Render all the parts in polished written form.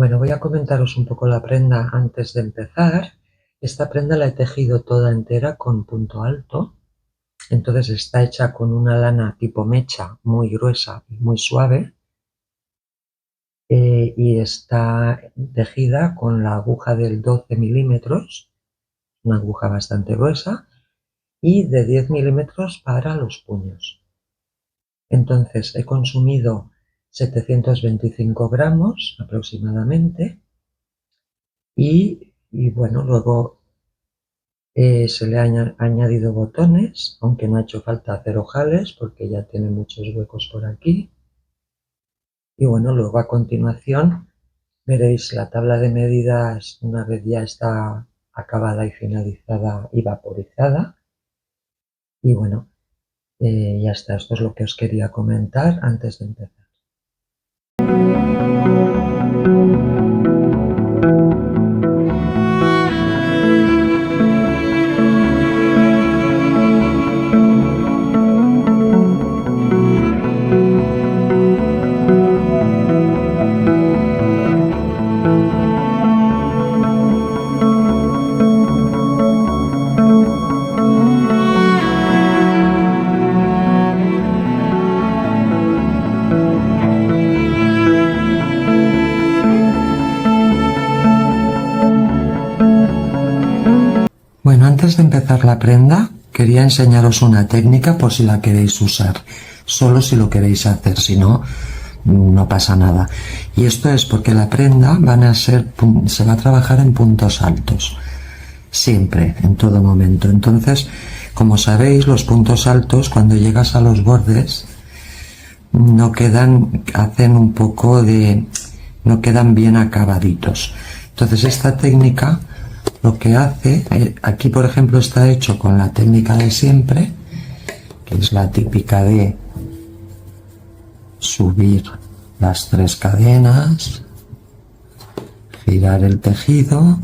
Bueno, voy a comentaros un poco la prenda antes de empezar. Esta prenda la he tejido toda entera con punto alto. Entonces está hecha con una lana tipo mecha muy gruesa y muy suave. Y está tejida con la aguja del 12 milímetros, una aguja bastante gruesa, y de 10 milímetros para los puños. Entonces he consumido 725 gramos aproximadamente y bueno, luego se le han añadido botones, aunque no ha hecho falta hacer ojales porque ya tiene muchos huecos por aquí. Y bueno, luego a continuación veréis la tabla de medidas una vez ya está acabada y finalizada y vaporizada. Y bueno, ya está, esto es lo que os quería comentar antes de empezar. Bueno, antes de empezar la prenda, quería enseñaros una técnica por si la queréis usar. Solo si lo queréis hacer, si no, no pasa nada. Y esto es porque la prenda se va a trabajar en puntos altos. Siempre, en todo momento. Entonces, como sabéis, los puntos altos, cuando llegas a los bordes, no quedan bien acabaditos. Entonces, esta técnica lo que hace, aquí por ejemplo está hecho con la técnica de siempre, que es la típica de subir las 3 cadenas, girar el tejido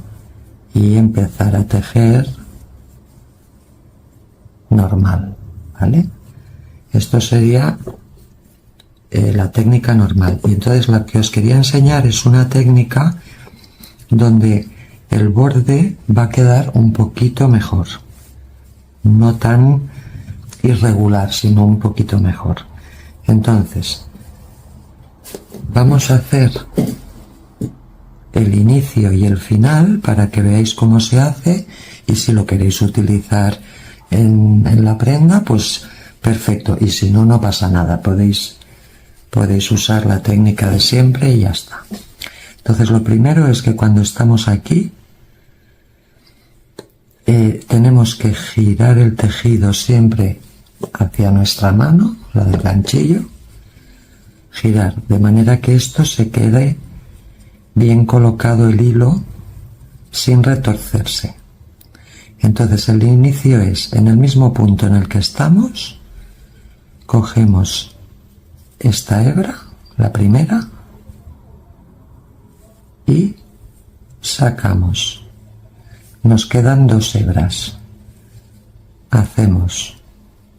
y empezar a tejer normal, ¿vale? Esto sería la técnica normal. Y entonces la que os quería enseñar es una técnica donde el borde va a quedar un poquito mejor, no tan irregular, sino un poquito mejor. Entonces vamos a hacer el inicio y el final para que veáis cómo se hace, y si lo queréis utilizar en la prenda, pues perfecto, y si no, no pasa nada, podéis usar la técnica de siempre y ya está. Entonces lo primero es que cuando estamos aquí tenemos que girar el tejido siempre hacia nuestra mano, la del ganchillo, girar de manera que esto se quede bien colocado, el hilo, sin retorcerse. Entonces el inicio es en el mismo punto en el que estamos, cogemos esta hebra, la primera, y sacamos. Nos quedan 2 hebras. Hacemos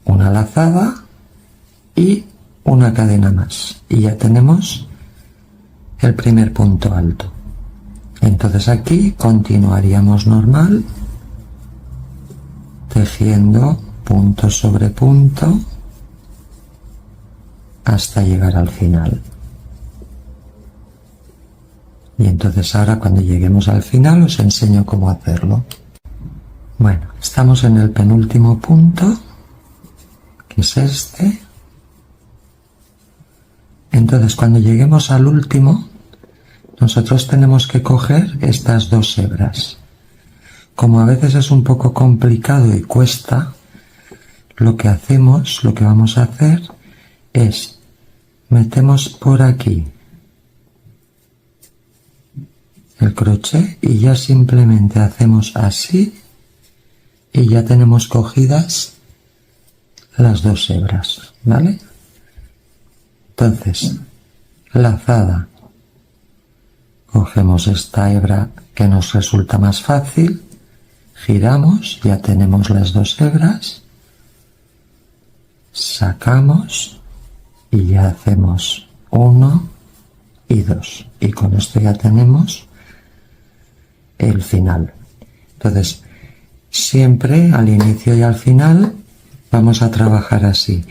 una lazada y una cadena más. Y ya tenemos el primer punto alto. Entonces aquí continuaríamos normal, tejiendo punto sobre punto hasta llegar al final. Y entonces ahora cuando lleguemos al final os enseño cómo hacerlo. Bueno, estamos en el penúltimo punto, que es este. Entonces cuando lleguemos al último, nosotros tenemos que coger estas 2 hebras. Como a veces es un poco complicado y cuesta, lo que vamos a hacer es, metemos por aquí el crochet y ya simplemente hacemos así y ya tenemos cogidas las 2 hebras, ¿vale? Entonces, lazada, cogemos esta hebra que nos resulta más fácil, giramos, ya tenemos las 2 hebras, sacamos y ya hacemos 1, y 2. Y con esto ya tenemos el final. Entonces, siempre al inicio y al final vamos a trabajar así.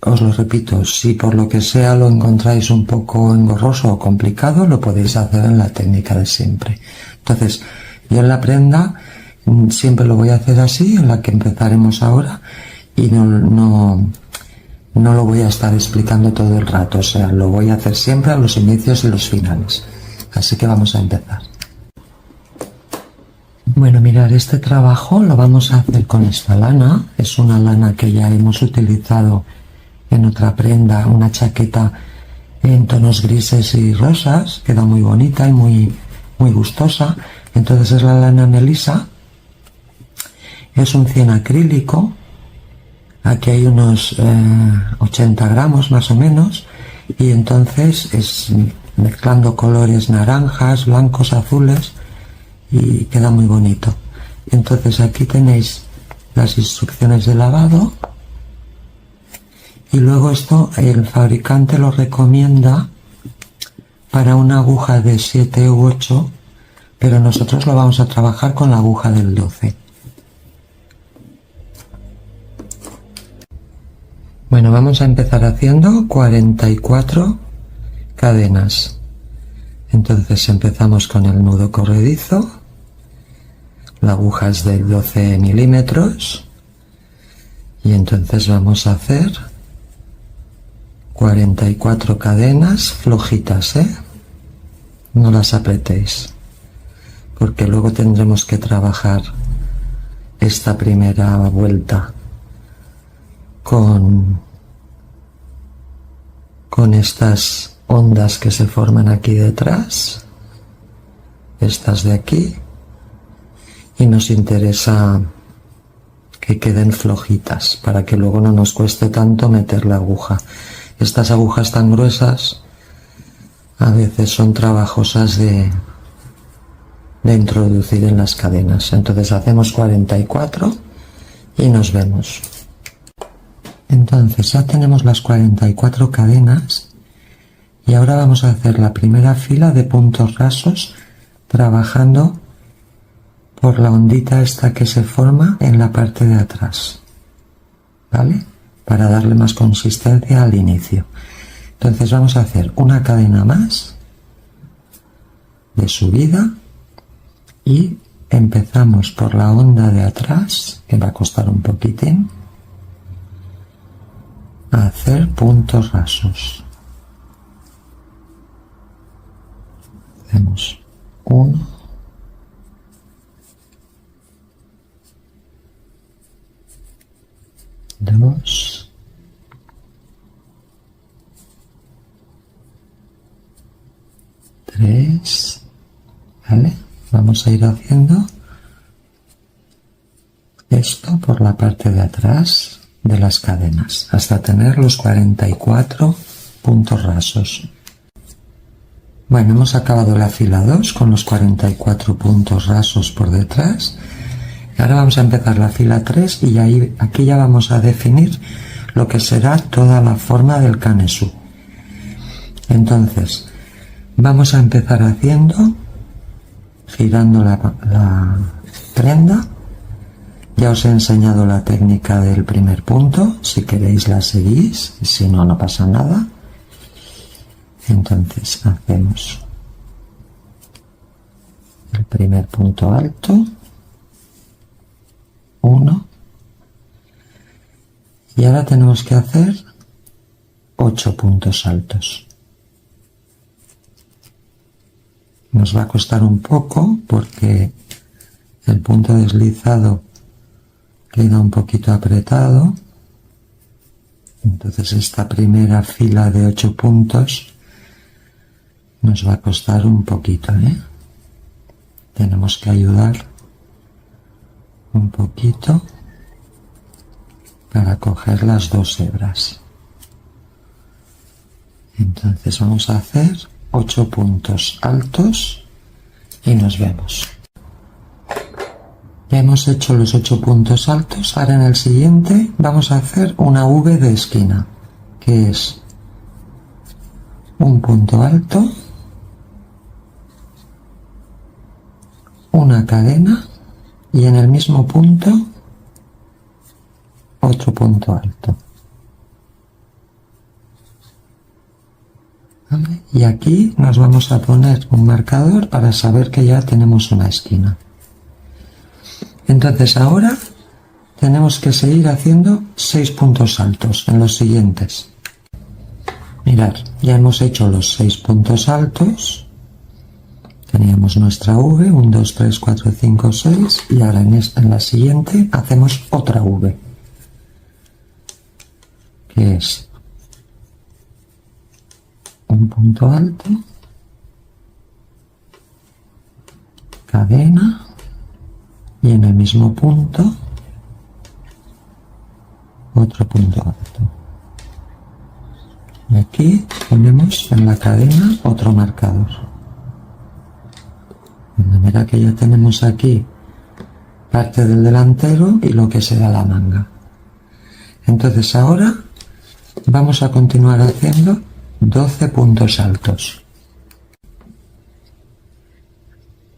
Os lo repito, si por lo que sea lo encontráis un poco engorroso o complicado, lo podéis hacer en la técnica de siempre. Entonces, yo en la prenda siempre lo voy a hacer así, en la que empezaremos ahora, y no lo voy a estar explicando todo el rato, o sea, lo voy a hacer siempre a los inicios y los finales. Así que vamos a empezar. Bueno, mirad, este trabajo lo vamos a hacer con esta lana. Es una lana que ya hemos utilizado en otra prenda, una chaqueta en tonos grises y rosas. Queda muy bonita y muy gustosa. Entonces es la lana Melisa. Es un 100 acrílico. Aquí hay unos 80 gramos más o menos. Y entonces es mezclando colores naranjas, blancos, azules, y queda muy bonito. Entonces aquí tenéis las instrucciones de lavado, y luego esto el fabricante lo recomienda para una aguja de 7 u 8, pero nosotros lo vamos a trabajar con la aguja del 12. Bueno, vamos a empezar haciendo 44 cadenas. Entonces empezamos con el nudo corredizo. La aguja es de 12 milímetros. Y entonces vamos a hacer 44 cadenas flojitas, No las apretéis, porque luego tendremos que trabajar esta primera vuelta con estas ondas que se forman aquí detrás, estas de aquí, y nos interesa que queden flojitas para que luego no nos cueste tanto meter la aguja. Estas agujas tan gruesas a veces son trabajosas de introducir en las cadenas. Entonces hacemos 44 y nos vemos. Entonces ya tenemos las 44 cadenas, y ahora vamos a hacer la primera fila de puntos rasos trabajando por la ondita esta que se forma en la parte de atrás, ¿vale? Para darle más consistencia al inicio. Entonces vamos a hacer una cadena más de subida y empezamos por la onda de atrás, que va a costar un poquitín, a hacer puntos rasos. Hacemos 1, 2, 3, ¿vale? Vamos a ir haciendo esto por la parte de atrás de las cadenas hasta tener los 44 puntos rasos. Bueno, hemos acabado la fila 2 con los 44 puntos rasos por detrás. Ahora vamos a empezar la fila 3 y aquí ya vamos a definir lo que será toda la forma del canesú. Entonces vamos a empezar haciendo, girando la prenda. Ya os he enseñado la técnica del primer punto, si queréis la seguís, si no, no pasa nada. Entonces hacemos el primer punto alto, 1, y ahora tenemos que hacer 8 puntos altos. Nos va a costar un poco porque el punto deslizado queda un poquito apretado, entonces esta primera fila de 8 puntos nos va a costar un poquito, Tenemos que ayudar un poquito para coger las 2 hebras. Entonces vamos a hacer 8 puntos altos y nos vemos. Ya hemos hecho los 8 puntos altos. Ahora en el siguiente vamos a hacer una V de esquina, que es un punto alto, una cadena y en el mismo punto otro punto alto. ¿Vale? Y aquí nos vamos a poner un marcador para saber que ya tenemos una esquina. Entonces ahora tenemos que seguir haciendo 6 puntos altos en los siguientes. Mirad, ya hemos hecho los 6 puntos altos. Teníamos nuestra V, 1, 2, 3, 4, 5, 6 y ahora en la siguiente hacemos otra V, que es un punto alto, cadena y en el mismo punto otro punto alto. Y aquí ponemos en la cadena otro marcador. De manera que ya tenemos aquí parte del delantero y lo que será la manga. Entonces ahora vamos a continuar haciendo 12 puntos altos.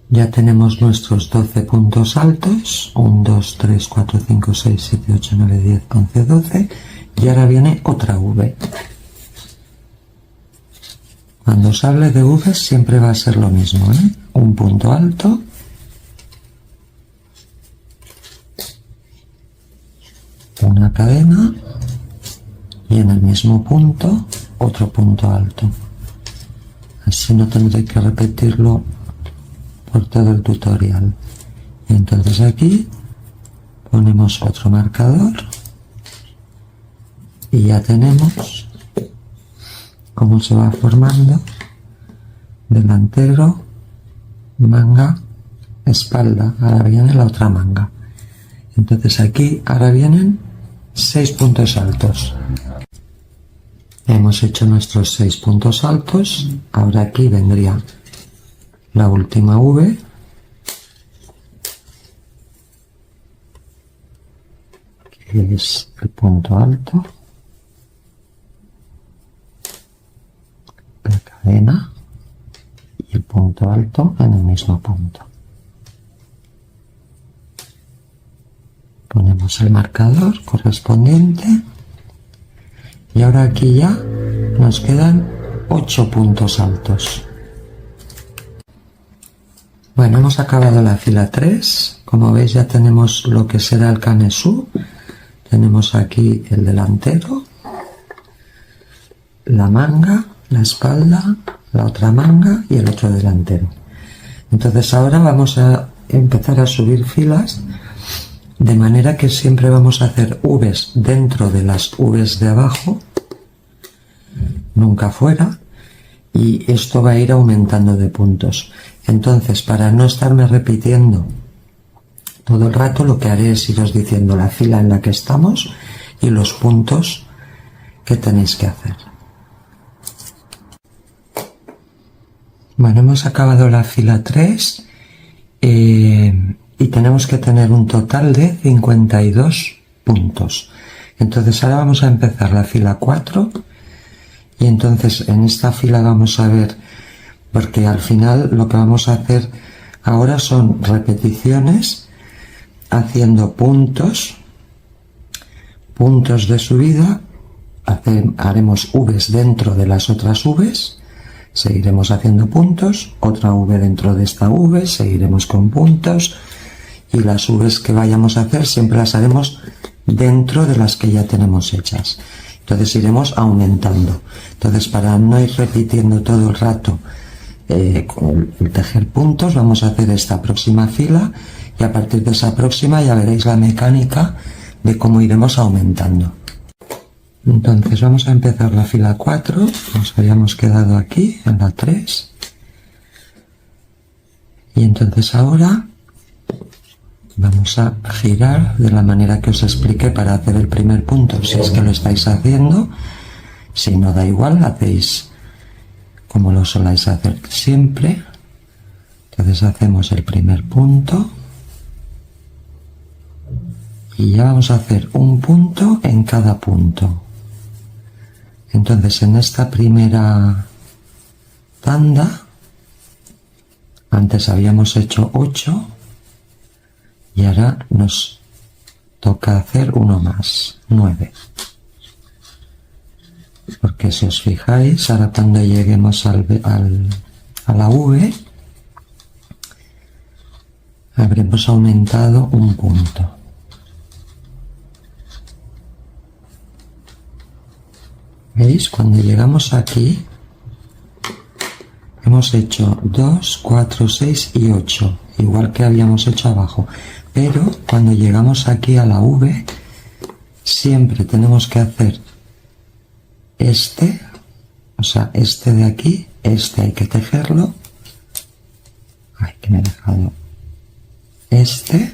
Ya tenemos nuestros 12 puntos altos, 1, 2, 3, 4, 5, 6, 7, 8, 9, 10, 11, 12 y ahora viene otra V. Cuando os hable de V siempre va a ser lo mismo, ¿eh? Un punto alto, una cadena y en el mismo punto otro punto alto. Así no tendré que repetirlo por todo el tutorial. Y entonces aquí ponemos otro marcador y ya tenemos cómo se va formando delantero, manga, espalda. Ahora viene la otra manga. Entonces aquí ahora vienen 6 puntos altos. Hemos hecho nuestros 6 puntos altos. Ahora aquí vendría la última V, que es el punto alto, la cadena y el punto alto en el mismo punto. Ponemos el marcador correspondiente y ahora aquí ya nos quedan 8 puntos altos. Bueno, hemos acabado la fila 3. Como veis ya tenemos lo que será el canesú. Tenemos aquí el delantero, la manga, la espalda, la otra manga y el otro delantero. Entonces ahora vamos a empezar a subir filas de manera que siempre vamos a hacer V's dentro de las V's de abajo, nunca fuera, y esto va a ir aumentando de puntos. Entonces, para no estarme repitiendo todo el rato, lo que haré es iros diciendo la fila en la que estamos y los puntos que tenéis que hacer. Bueno, hemos acabado la fila 3 y tenemos que tener un total de 52 puntos. Entonces ahora vamos a empezar la fila 4 y entonces en esta fila vamos a ver, porque al final lo que vamos a hacer ahora son repeticiones haciendo puntos de subida, haremos V's dentro de las otras V's, seguiremos haciendo puntos, otra V dentro de esta V, seguiremos con puntos y las V's que vayamos a hacer siempre las haremos dentro de las que ya tenemos hechas. Entonces iremos aumentando. Entonces, para no ir repitiendo todo el rato con el tejer puntos, vamos a hacer esta próxima fila y a partir de esa próxima ya veréis la mecánica de cómo iremos aumentando. Entonces vamos a empezar la fila 4, nos habíamos quedado aquí en la 3 y entonces ahora vamos a girar de la manera que os expliqué para hacer el primer punto, si es que lo estáis haciendo. Si no, da igual, hacéis como lo soláis hacer siempre. Entonces hacemos el primer punto y ya vamos a hacer un punto en cada punto. Entonces en esta primera tanda. Antes habíamos hecho 8 y ahora nos toca hacer uno más, 9. Porque si os fijáis, ahora cuando lleguemos a la V, habremos aumentado un punto. ¿Veis? Cuando llegamos aquí, hemos hecho 2, 4, 6 y 8, igual que habíamos hecho abajo. Pero cuando llegamos aquí a la V, siempre tenemos que hacer este, o sea, este de aquí, este hay que tejerlo. Ay, que me he dejado. Este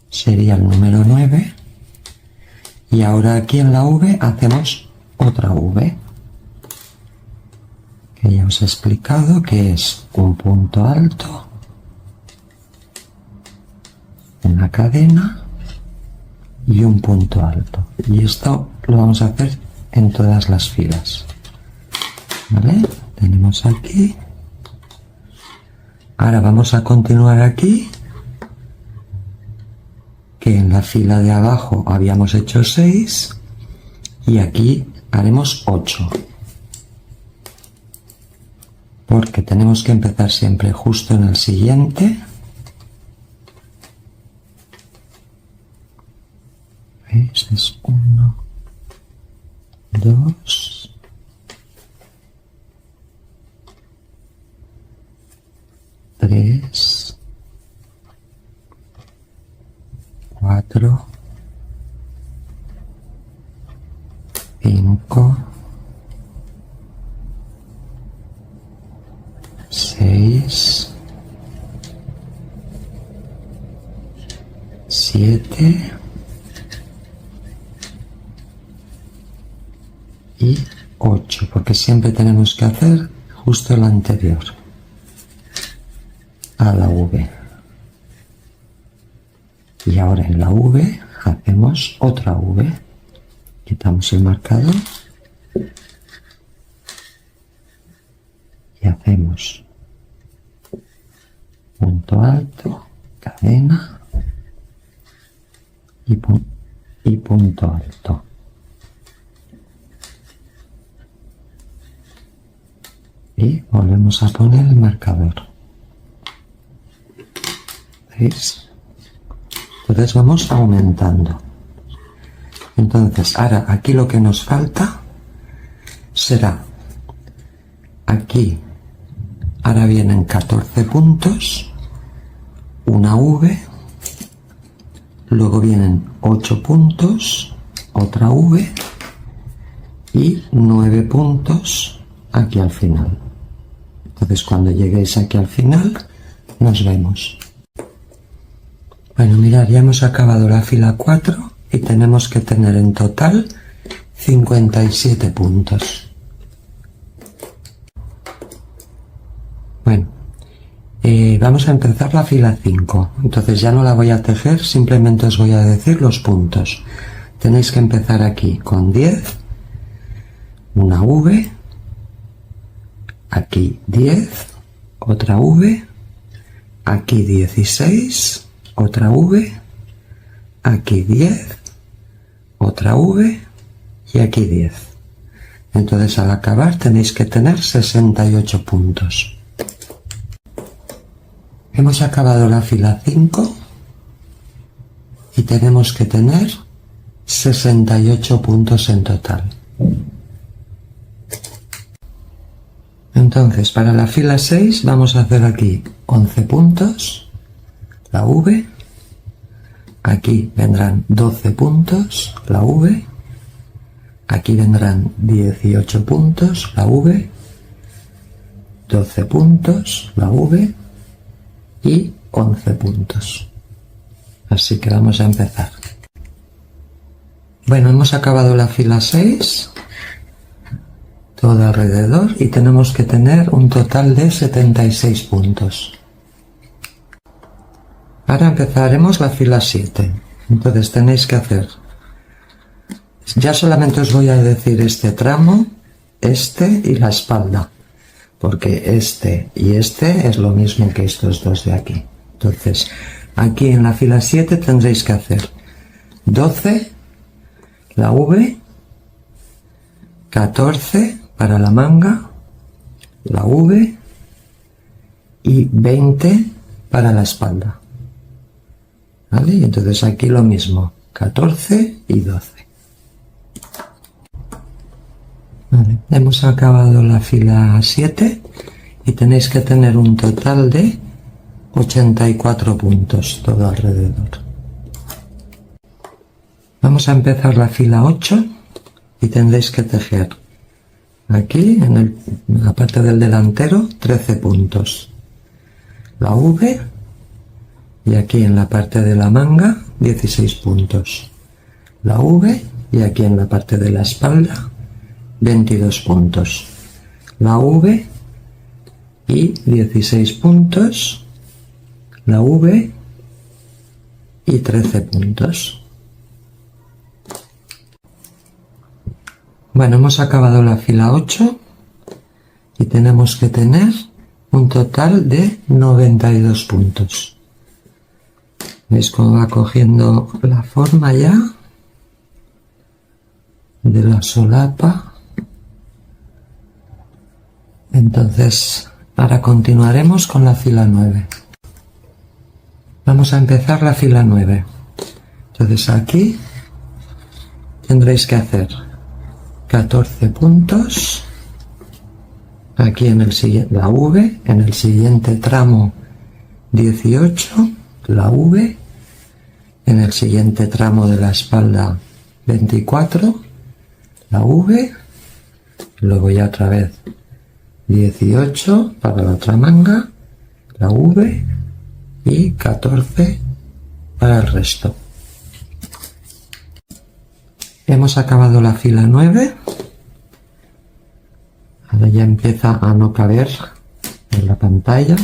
sería el número 9. Y ahora aquí en la V hacemos otra V, que ya os he explicado que es un punto alto, una cadena y un punto alto. Y esto lo vamos a hacer en todas las filas. ¿Vale? Tenemos aquí. Ahora vamos a continuar aquí, que en la fila de abajo habíamos hecho 6 y aquí haremos 8. Porque tenemos que empezar siempre justo en el siguiente. ¿Veis? Es 1, 2, 3, 4, 5, 6, 7 y 8, porque siempre tenemos que hacer justo el anterior a la V. Y ahora en la V hacemos otra V. Quitamos el marcador y hacemos punto alto, cadena y punto alto. Y volvemos a poner el marcador. ¿Veis? Entonces vamos aumentando. Entonces ahora aquí lo que nos falta será aquí. Ahora vienen 14 puntos, una V, luego vienen 8 puntos, otra V y 9 puntos aquí al final. Entonces cuando lleguéis aquí al final nos vemos. Bueno, mirad, ya hemos acabado la fila 4 y tenemos que tener en total 57 puntos. Bueno, vamos a empezar la fila 5. Entonces ya no la voy a tejer, simplemente os voy a decir los puntos. Tenéis que empezar aquí con 10, una V, aquí 10, otra V, aquí 16, otra V, aquí 10, otra V y aquí 10. Entonces al acabar tenéis que tener 68 puntos. Hemos acabado la fila 5 y tenemos que tener 68 puntos en total. Entonces para la fila 6 vamos a hacer aquí 11 puntos, la V, aquí vendrán 12 puntos, la V, aquí vendrán 18 puntos, la V, 12 puntos, la V y 11 puntos. Así que vamos a empezar. Bueno, hemos acabado la fila 6, todo alrededor, y tenemos que tener un total de 76 puntos. Ahora empezaremos la fila 7. Entonces tenéis que hacer, ya solamente os voy a decir este tramo, este y la espalda. porque este y este es lo mismo que estos dos de aquí. Entonces, aquí en la fila 7 tendréis que hacer 12, la V, 14 para la manga, la V y 20 para la espalda. ¿Vale? Y entonces aquí lo mismo, 14 y 12. Vale, hemos acabado la fila 7 y tenéis que tener un total de 84 puntos todo alrededor. Vamos a empezar la fila 8 y tendréis que tejer aquí en la parte del delantero 13 puntos, la V, y aquí en la parte de la manga 16 puntos, la V, y aquí en la parte de la espalda 22 puntos, la V y 16 puntos, la V y 13 puntos. Bueno, hemos acabado la fila 8 y tenemos que tener un total de 92 puntos. ¿Veis cómo va cogiendo la forma ya de la solapa? Entonces, ahora continuaremos con la fila 9. Vamos a empezar la fila 9. Entonces aquí tendréis que hacer 14 puntos, aquí en el siguiente, la V, en el siguiente tramo 18, la V, en el siguiente tramo de la espalda 24, la V, luego ya otra vez 18 para la otra manga, la V y 14 para el resto. Hemos acabado la fila 9. Ahora ya empieza a no caber en la pantalla.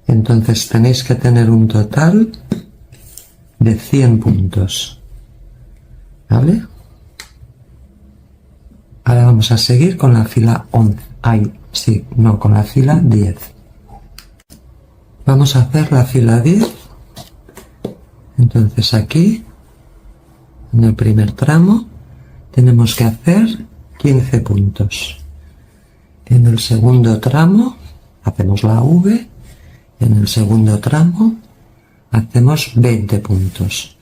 Entonces tenéis que tener un total de 100 puntos. ¿Vale? Ahora vamos a seguir con la fila 11. Con la fila 10. Vamos a hacer la fila 10. Entonces aquí, en el primer tramo, tenemos que hacer 15 puntos. En el segundo tramo hacemos la V. En el segundo tramo hacemos 20 puntos.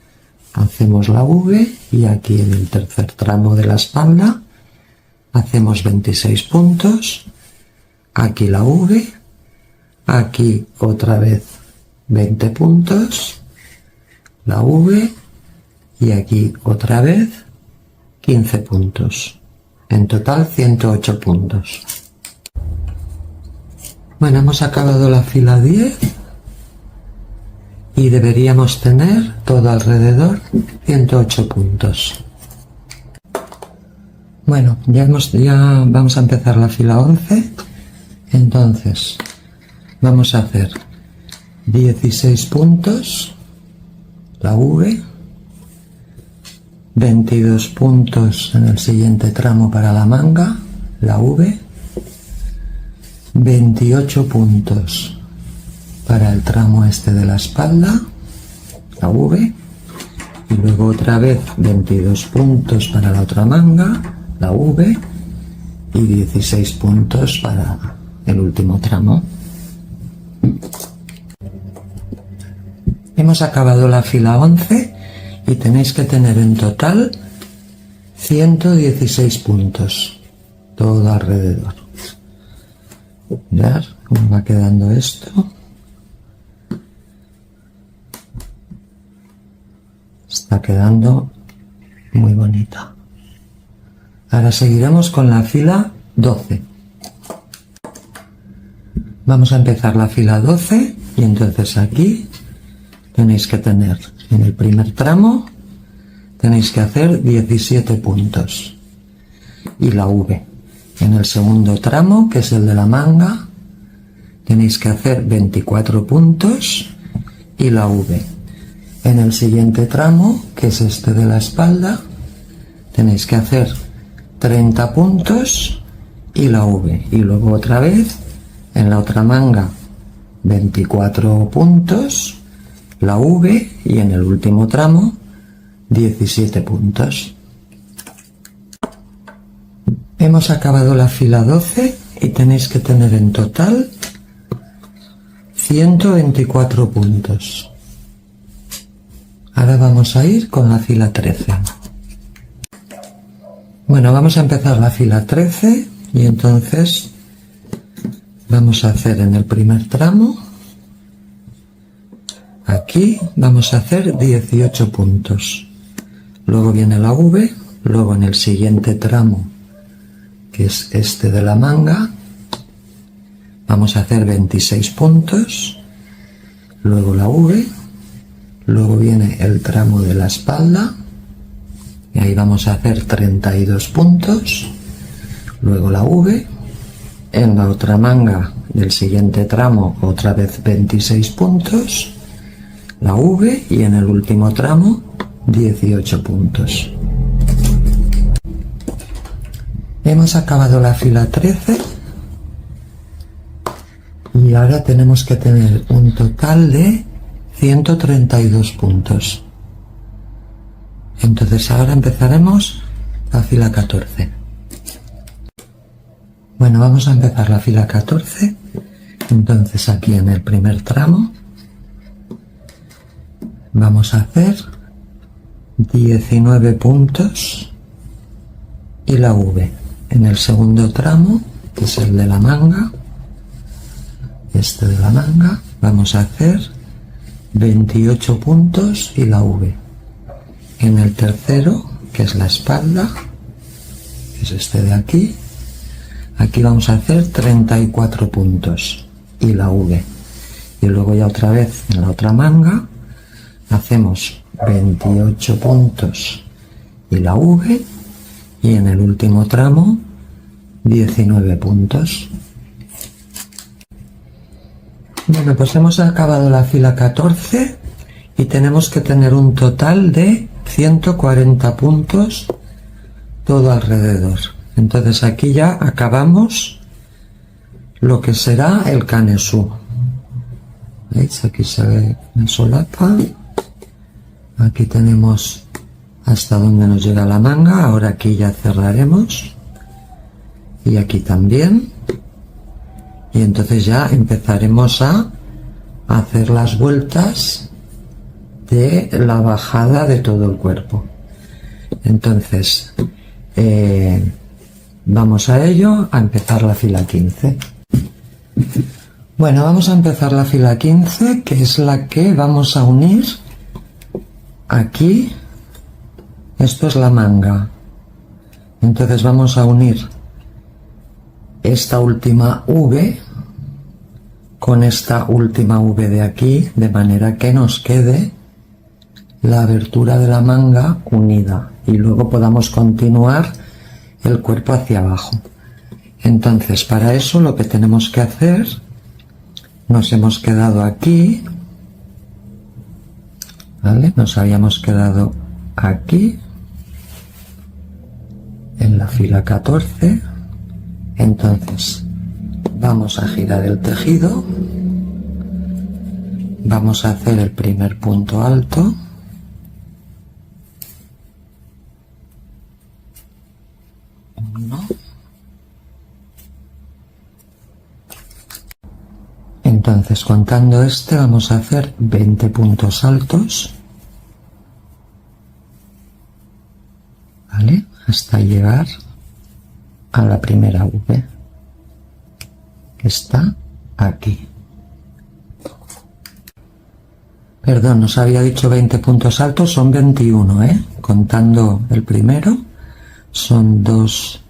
Hacemos la V y aquí en el tercer tramo de la espalda hacemos 26 puntos. Aquí la V. Aquí otra vez 20 puntos. La V. Y aquí otra vez 15 puntos. En total 108 puntos. Bueno, hemos acabado la fila 10 y deberíamos tener todo alrededor 108 puntos. Bueno, ya vamos a empezar la fila 11. Entonces vamos a hacer 16 puntos, la V, 22 puntos en el siguiente tramo para la manga, la V, 28 puntos para el tramo este de la espalda, la V, y luego otra vez 22 puntos para la otra manga, la V, y 16 puntos para el último tramo. Hemos acabado la fila 11 y tenéis que tener en total 116 puntos todo alrededor. Mirad cómo va quedando esto. Está quedando muy bonita. Ahora seguiremos con la fila 12. Vamos a empezar la fila 12 y entonces aquí tenéis que tener en el primer tramo tenéis que hacer 17 puntos y la V. En el segundo tramo, que es el de la manga, tenéis que hacer 24 puntos y la V. En el siguiente tramo, que es este de la espalda, tenéis que hacer 30 puntos y la V, y luego otra vez en la otra manga 24 puntos, la V, y en el último tramo 17 puntos. Hemos acabado la fila 12 y tenéis que tener en total 124 puntos. Ahora vamos a ir con la fila 13. Bueno, vamos a empezar la fila 13 y entonces vamos a hacer en el primer tramo, aquí vamos a hacer 18 puntos. Luego viene la V, luego en el siguiente tramo, que es este de la manga, vamos a hacer 26 puntos, luego la V, luego viene el tramo de la espalda, y ahí vamos a hacer 32 puntos, luego la V, en la otra manga del siguiente tramo otra vez 26 puntos, la V, y en el último tramo 18 puntos. Hemos acabado la fila 13 y ahora tenemos que tener un total de 132 puntos. Entonces ahora empezaremos la fila 14. Bueno, vamos a empezar la fila 14. Entonces aquí en el primer tramo vamos a hacer 19 puntos y la V. En el segundo tramo, que es el de la manga, este de la manga, vamos a hacer 28 puntos y la V. En el tercero, que es la espalda, que es este de aquí, aquí vamos a hacer 34 puntos y la V. Y luego ya otra vez en la otra manga hacemos 28 puntos y la V, y en el último tramo 19 puntos. Bueno, pues hemos acabado la fila 14 y tenemos que tener un total de 140 puntos todo alrededor. Entonces aquí ya acabamos lo que será el canesú. ¿Veis? Aquí se ve la solapa. Aquí tenemos hasta donde nos llega la manga. Ahora aquí ya cerraremos. Y aquí también. Y entonces ya empezaremos a hacer las vueltas de la bajada de todo el cuerpo. Entonces vamos a ello, a empezar la fila 15. Bueno, vamos a empezar la fila 15, que es la que vamos a unir aquí. Esto es la manga. Entonces vamos a unir esta última V con esta última V de aquí, de manera que nos quede la abertura de la manga unida y luego podamos continuar el cuerpo hacia abajo. Entonces, para eso lo que tenemos que hacer, nos hemos quedado aquí, ¿vale? Nos habíamos quedado aquí en la fila 14. Entonces vamos a girar el tejido, vamos a hacer el primer punto alto, uno, entonces contando este vamos a hacer 20 puntos altos, ¿vale? Hasta llegar a la primera V, que está aquí. Perdón, os había dicho 20 puntos altos, son 21, contando el primero, son 2,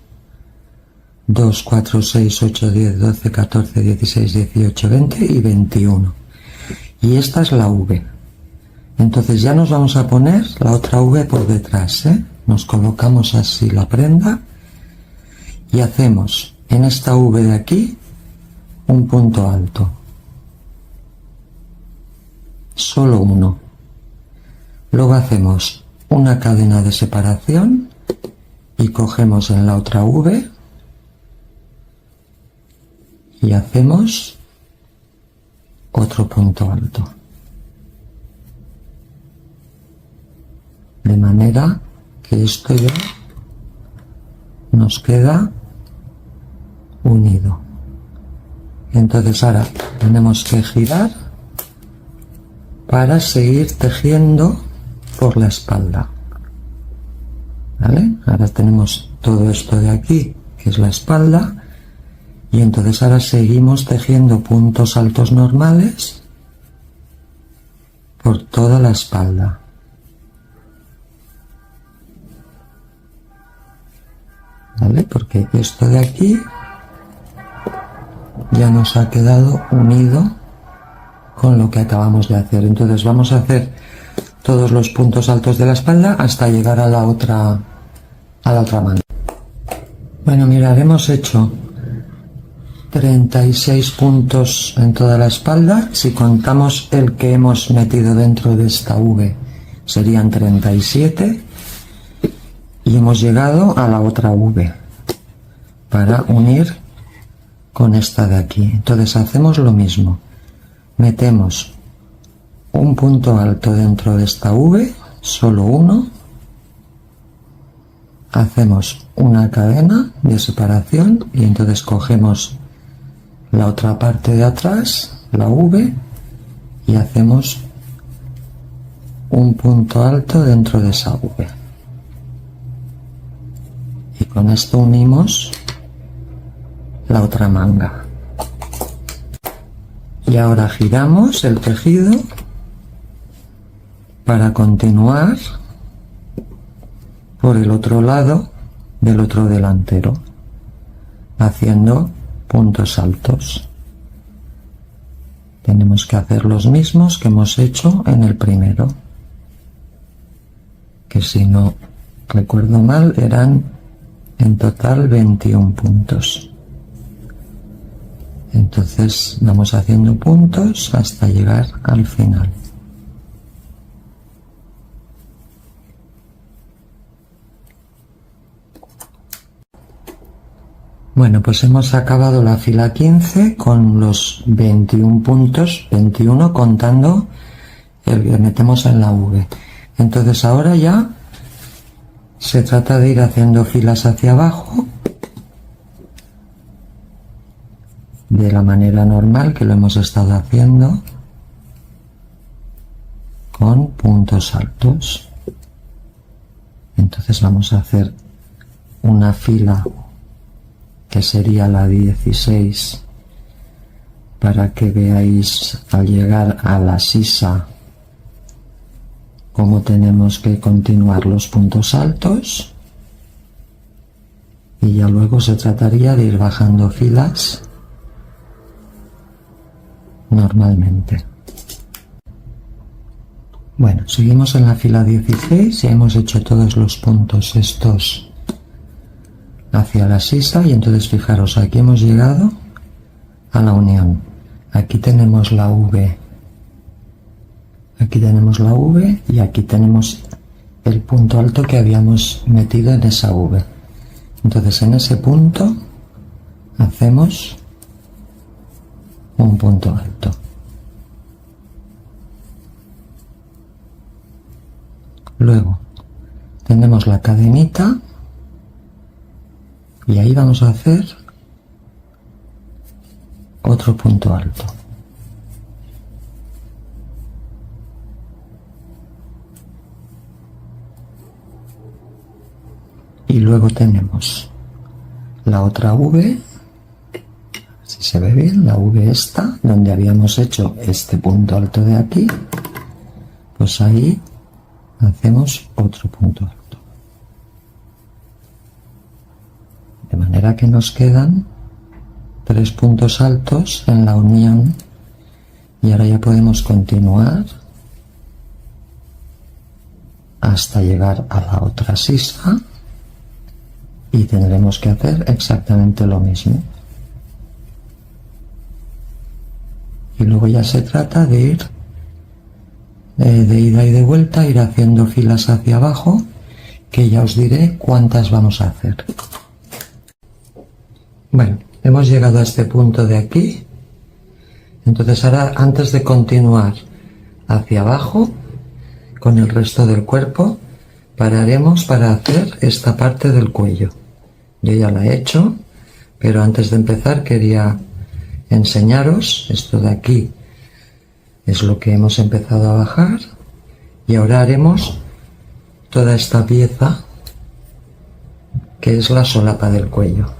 4, 6, 8, 10, 12, 14, 16, 18, 20 y 21. Y esta es la V. Entonces ya nos vamos a poner la otra V por detrás, Nos colocamos así la prenda y hacemos en esta V de aquí un punto alto, solo uno. Luego hacemos una cadena de separación y cogemos en la otra V y hacemos otro punto alto, de manera que esto ya nos queda unido. Entonces ahora tenemos que girar para seguir tejiendo por la espalda, ¿vale? Ahora tenemos todo esto de aquí, que es la espalda, y entonces ahora seguimos tejiendo puntos altos normales por toda la espalda. ¿Vale? Porque esto de aquí ya nos ha quedado unido con lo que acabamos de hacer. Entonces vamos a hacer todos los puntos altos de la espalda hasta llegar a la otra manga. Bueno, mirad, hemos hecho 36 puntos en toda la espalda. Si contamos el que hemos metido dentro de esta V, serían 37. Y hemos llegado a la otra V para unir con esta de aquí. Entonces hacemos lo mismo. Metemos un punto alto dentro de esta V, solo uno. Hacemos una cadena de separación y entonces cogemos la otra parte de atrás, la V, y hacemos un punto alto dentro de esa V. Y con esto unimos la otra manga. Y ahora giramos el tejido para continuar por el otro lado del otro delantero, haciendo puntos altos. Tenemos que hacer los mismos que hemos hecho en el primero, que si no recuerdo mal eran en total 21 puntos. Entonces vamos haciendo puntos hasta llegar al final. Bueno, pues hemos acabado la fila 15 con los 21 puntos, 21 contando el que metemos en la V. Entonces ahora ya se trata de ir haciendo filas hacia abajo de la manera normal que lo hemos estado haciendo, con puntos altos. Entonces vamos a hacer una fila que sería la 16 para que veáis al llegar a la sisa cómo tenemos que continuar los puntos altos, y ya luego se trataría de ir bajando filas normalmente. Bueno, seguimos en la fila 16, ya hemos hecho todos los puntos estos hacia la sisa, y entonces fijaros, aquí hemos llegado a la unión. Aquí tenemos la V, aquí tenemos la V, y aquí tenemos el punto alto que habíamos metido en esa V. Entonces en ese punto hacemos un punto alto. Luego tenemos la cadenita y ahí vamos a hacer otro punto alto. Y luego tenemos la otra V, si se ve bien, la V esta, donde habíamos hecho este punto alto de aquí, pues ahí hacemos otro punto alto. De manera que nos quedan 3 puntos altos en la unión, y ahora ya podemos continuar hasta llegar a la otra sisa y tendremos que hacer exactamente lo mismo. Y luego ya se trata de ir de ida y de vuelta, ir haciendo filas hacia abajo, que ya os diré cuántas vamos a hacer. Bueno, hemos llegado a este punto de aquí. Entonces ahora, antes de continuar hacia abajo con el resto del cuerpo, pararemos para hacer esta parte del cuello. Yo ya la he hecho, pero antes de empezar quería enseñaros esto de aquí. Es lo que hemos empezado a bajar y ahora haremos toda esta pieza que es la solapa del cuello.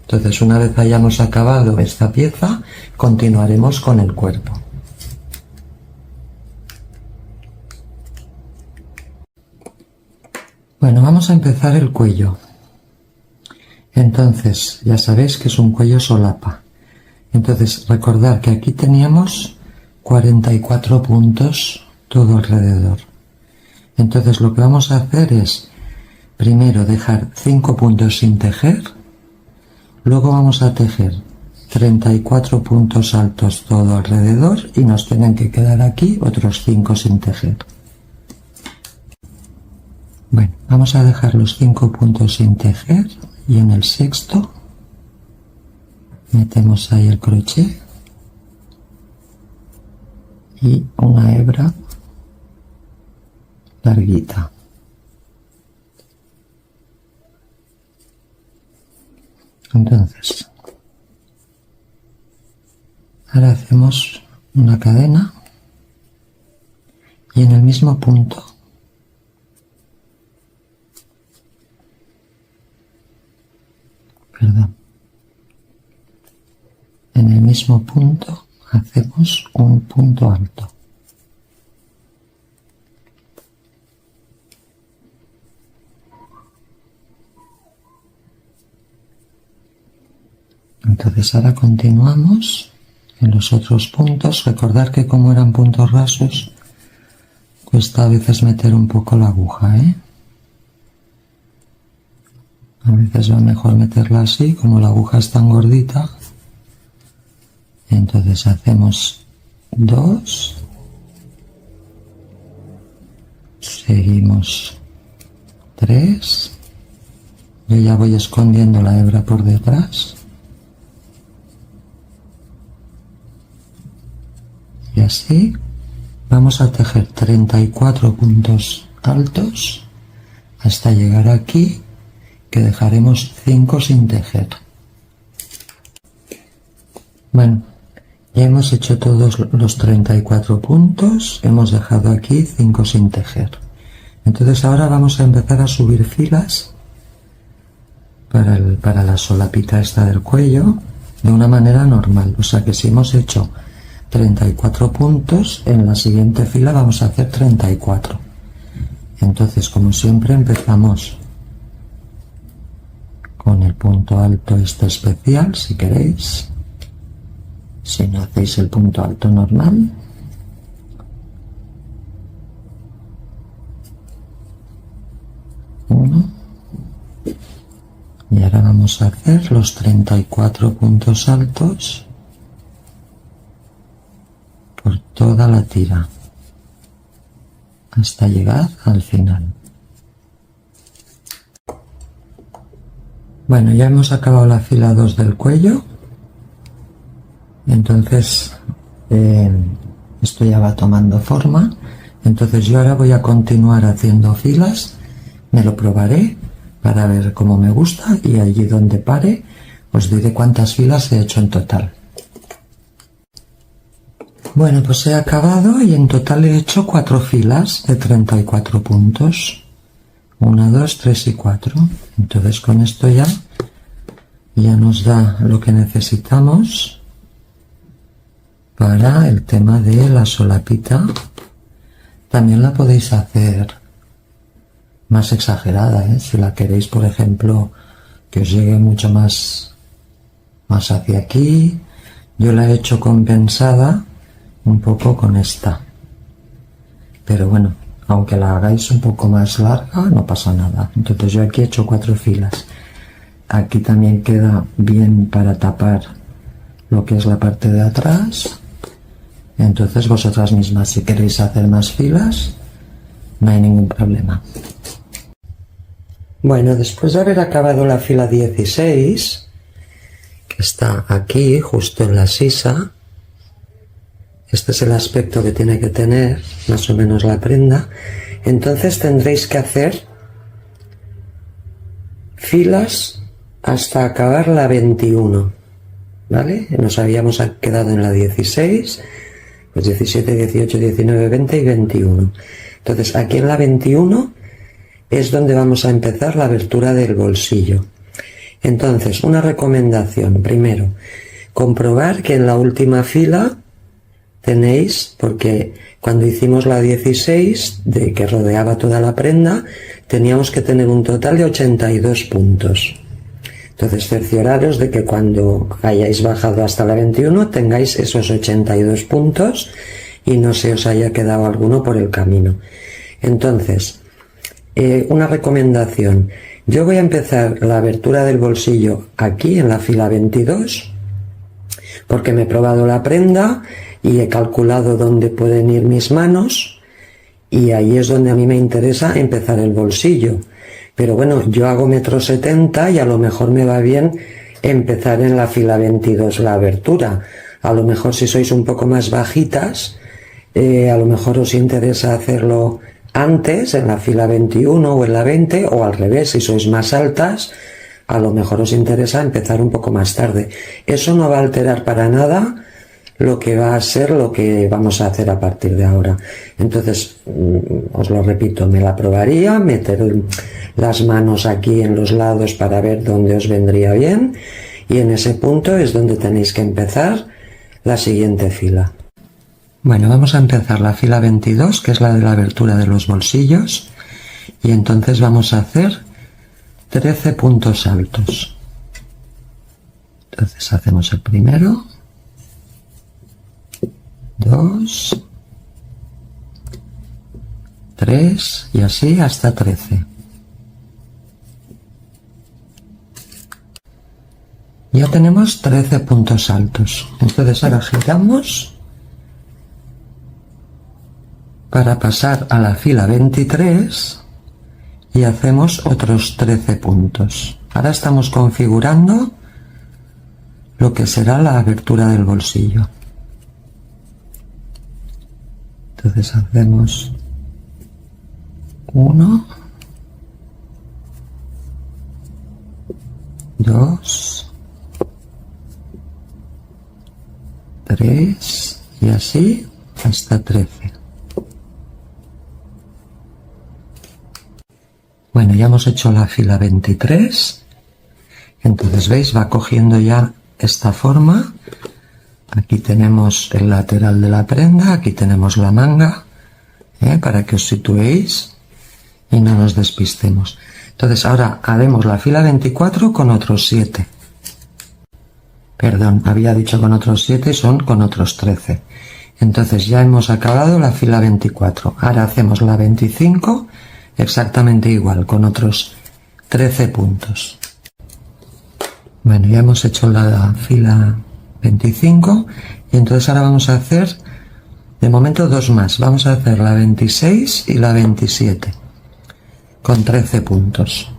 Entonces, una vez hayamos acabado esta pieza, continuaremos con el cuerpo. Bueno, vamos a empezar el cuello. Entonces, ya sabéis que es un cuello solapa. Entonces, recordad que aquí teníamos 44 puntos todo alrededor. Entonces, lo que vamos a hacer es primero dejar 5 puntos sin tejer, luego vamos a tejer 34 puntos altos todo alrededor y nos tienen que quedar aquí otros 5 sin tejer. Bueno, vamos a dejar los 5 puntos sin tejer y en el sexto metemos ahí el crochet y una hebra larguita. Entonces, ahora hacemos una cadena y en el mismo punto en el mismo punto hacemos un punto alto. Entonces ahora continuamos en los otros puntos. Recordad que como eran puntos rasos, cuesta a veces meter un poco la aguja, ¿eh? A veces va mejor meterla así, como la aguja es tan gordita. Entonces hacemos 2, seguimos 3, yo ya voy escondiendo la hebra por detrás y así vamos a tejer 34 puntos altos hasta llegar aquí, que dejaremos 5 sin tejer. Bueno, ya hemos hecho todos los 34 puntos, hemos dejado aquí 5 sin tejer. Entonces ahora vamos a empezar a subir filas para la solapita esta del cuello de una manera normal. O sea que si hemos hecho 34 puntos, en la siguiente fila vamos a hacer 34. Entonces, como siempre, empezamos con el punto alto este especial, si queréis. Si no, hacéis el punto alto normal. Uno. Y ahora vamos a hacer los 34 puntos altos por toda la tira hasta llegar al final. Bueno, ya hemos acabado la fila 2 del cuello. Entonces esto ya va tomando forma. Entonces yo ahora voy a continuar haciendo filas, me lo probaré para ver cómo me gusta y allí donde pare os diré cuántas filas he hecho en total. Bueno, pues he acabado y en total he hecho 4 filas de 34 puntos. 1, 2, 3 y 4. Entonces con esto ya nos da lo que necesitamos para el tema de la solapita. También la podéis hacer más exagerada, ¿eh? Si la queréis, por ejemplo, que os llegue mucho más hacia aquí. Yo la he hecho compensada un poco con esta, pero bueno, aunque la hagáis un poco más larga no pasa nada. Entonces yo aquí he hecho 4 filas. Aquí también queda bien para tapar lo que es la parte de atrás. Entonces vosotras mismas, si queréis hacer más filas, no hay ningún problema. Bueno, después de haber acabado la fila 16, que está aquí, justo en la sisa. Este es el aspecto que tiene que tener, más o menos, la prenda. Entonces tendréis que hacer filas hasta acabar la 21, ¿vale? Nos habíamos quedado en la 16, pues 17, 18, 19, 20 y 21. Entonces aquí en la 21 es donde vamos a empezar la abertura del bolsillo. Entonces, una recomendación: primero, comprobar que en la última fila tenéis, porque cuando hicimos la 16, de que rodeaba toda la prenda, teníamos que tener un total de 82 puntos. Entonces, cercioraros de que cuando hayáis bajado hasta la 21 tengáis esos 82 puntos y no se os haya quedado alguno por el camino. Entonces, una recomendación: yo voy a empezar la abertura del bolsillo aquí en la fila 22, porque me he probado la prenda y he calculado dónde pueden ir mis manos, y ahí es donde a mí me interesa empezar el bolsillo. Pero bueno, yo hago 1,70 m y a lo mejor me va bien empezar en la fila 22 la abertura. A lo mejor, si sois un poco más bajitas, a lo mejor os interesa hacerlo antes, en la fila 21 o en la 20, o al revés, si sois más altas, a lo mejor os interesa empezar un poco más tarde. Eso no va a alterar para nada lo que va a ser lo que vamos a hacer a partir de ahora. Entonces, os lo repito, me la probaría, meter las manos aquí en los lados para ver dónde os vendría bien, y en ese punto es donde tenéis que empezar la siguiente fila. Bueno, vamos a empezar la fila 22, que es la de la abertura de los bolsillos, y entonces vamos a hacer 13 puntos altos. Entonces hacemos el primero, 2, 3 y así hasta 13. Ya tenemos 13 puntos altos. Entonces ahora giramos para pasar a la fila 23 y hacemos otros 13 puntos. Ahora estamos configurando lo que será la abertura del bolsillo. Entonces hacemos 1, 2, 3 y así hasta 13. Bueno, ya hemos hecho la fila 23. Entonces, ¿veis? Va cogiendo ya esta forma. Aquí tenemos el lateral de la prenda, aquí tenemos la manga, para que os situéis y no nos despistemos. Entonces ahora haremos la fila 24 con otros 7. Perdón, había dicho con otros 7, son con otros 13. Entonces ya hemos acabado la fila 24. Ahora hacemos la 25 exactamente igual, con otros 13 puntos. Bueno, ya hemos hecho la fila 25 y entonces ahora vamos a hacer de momento dos más. Vamos a hacer la 26 y la 27 con 13 puntos.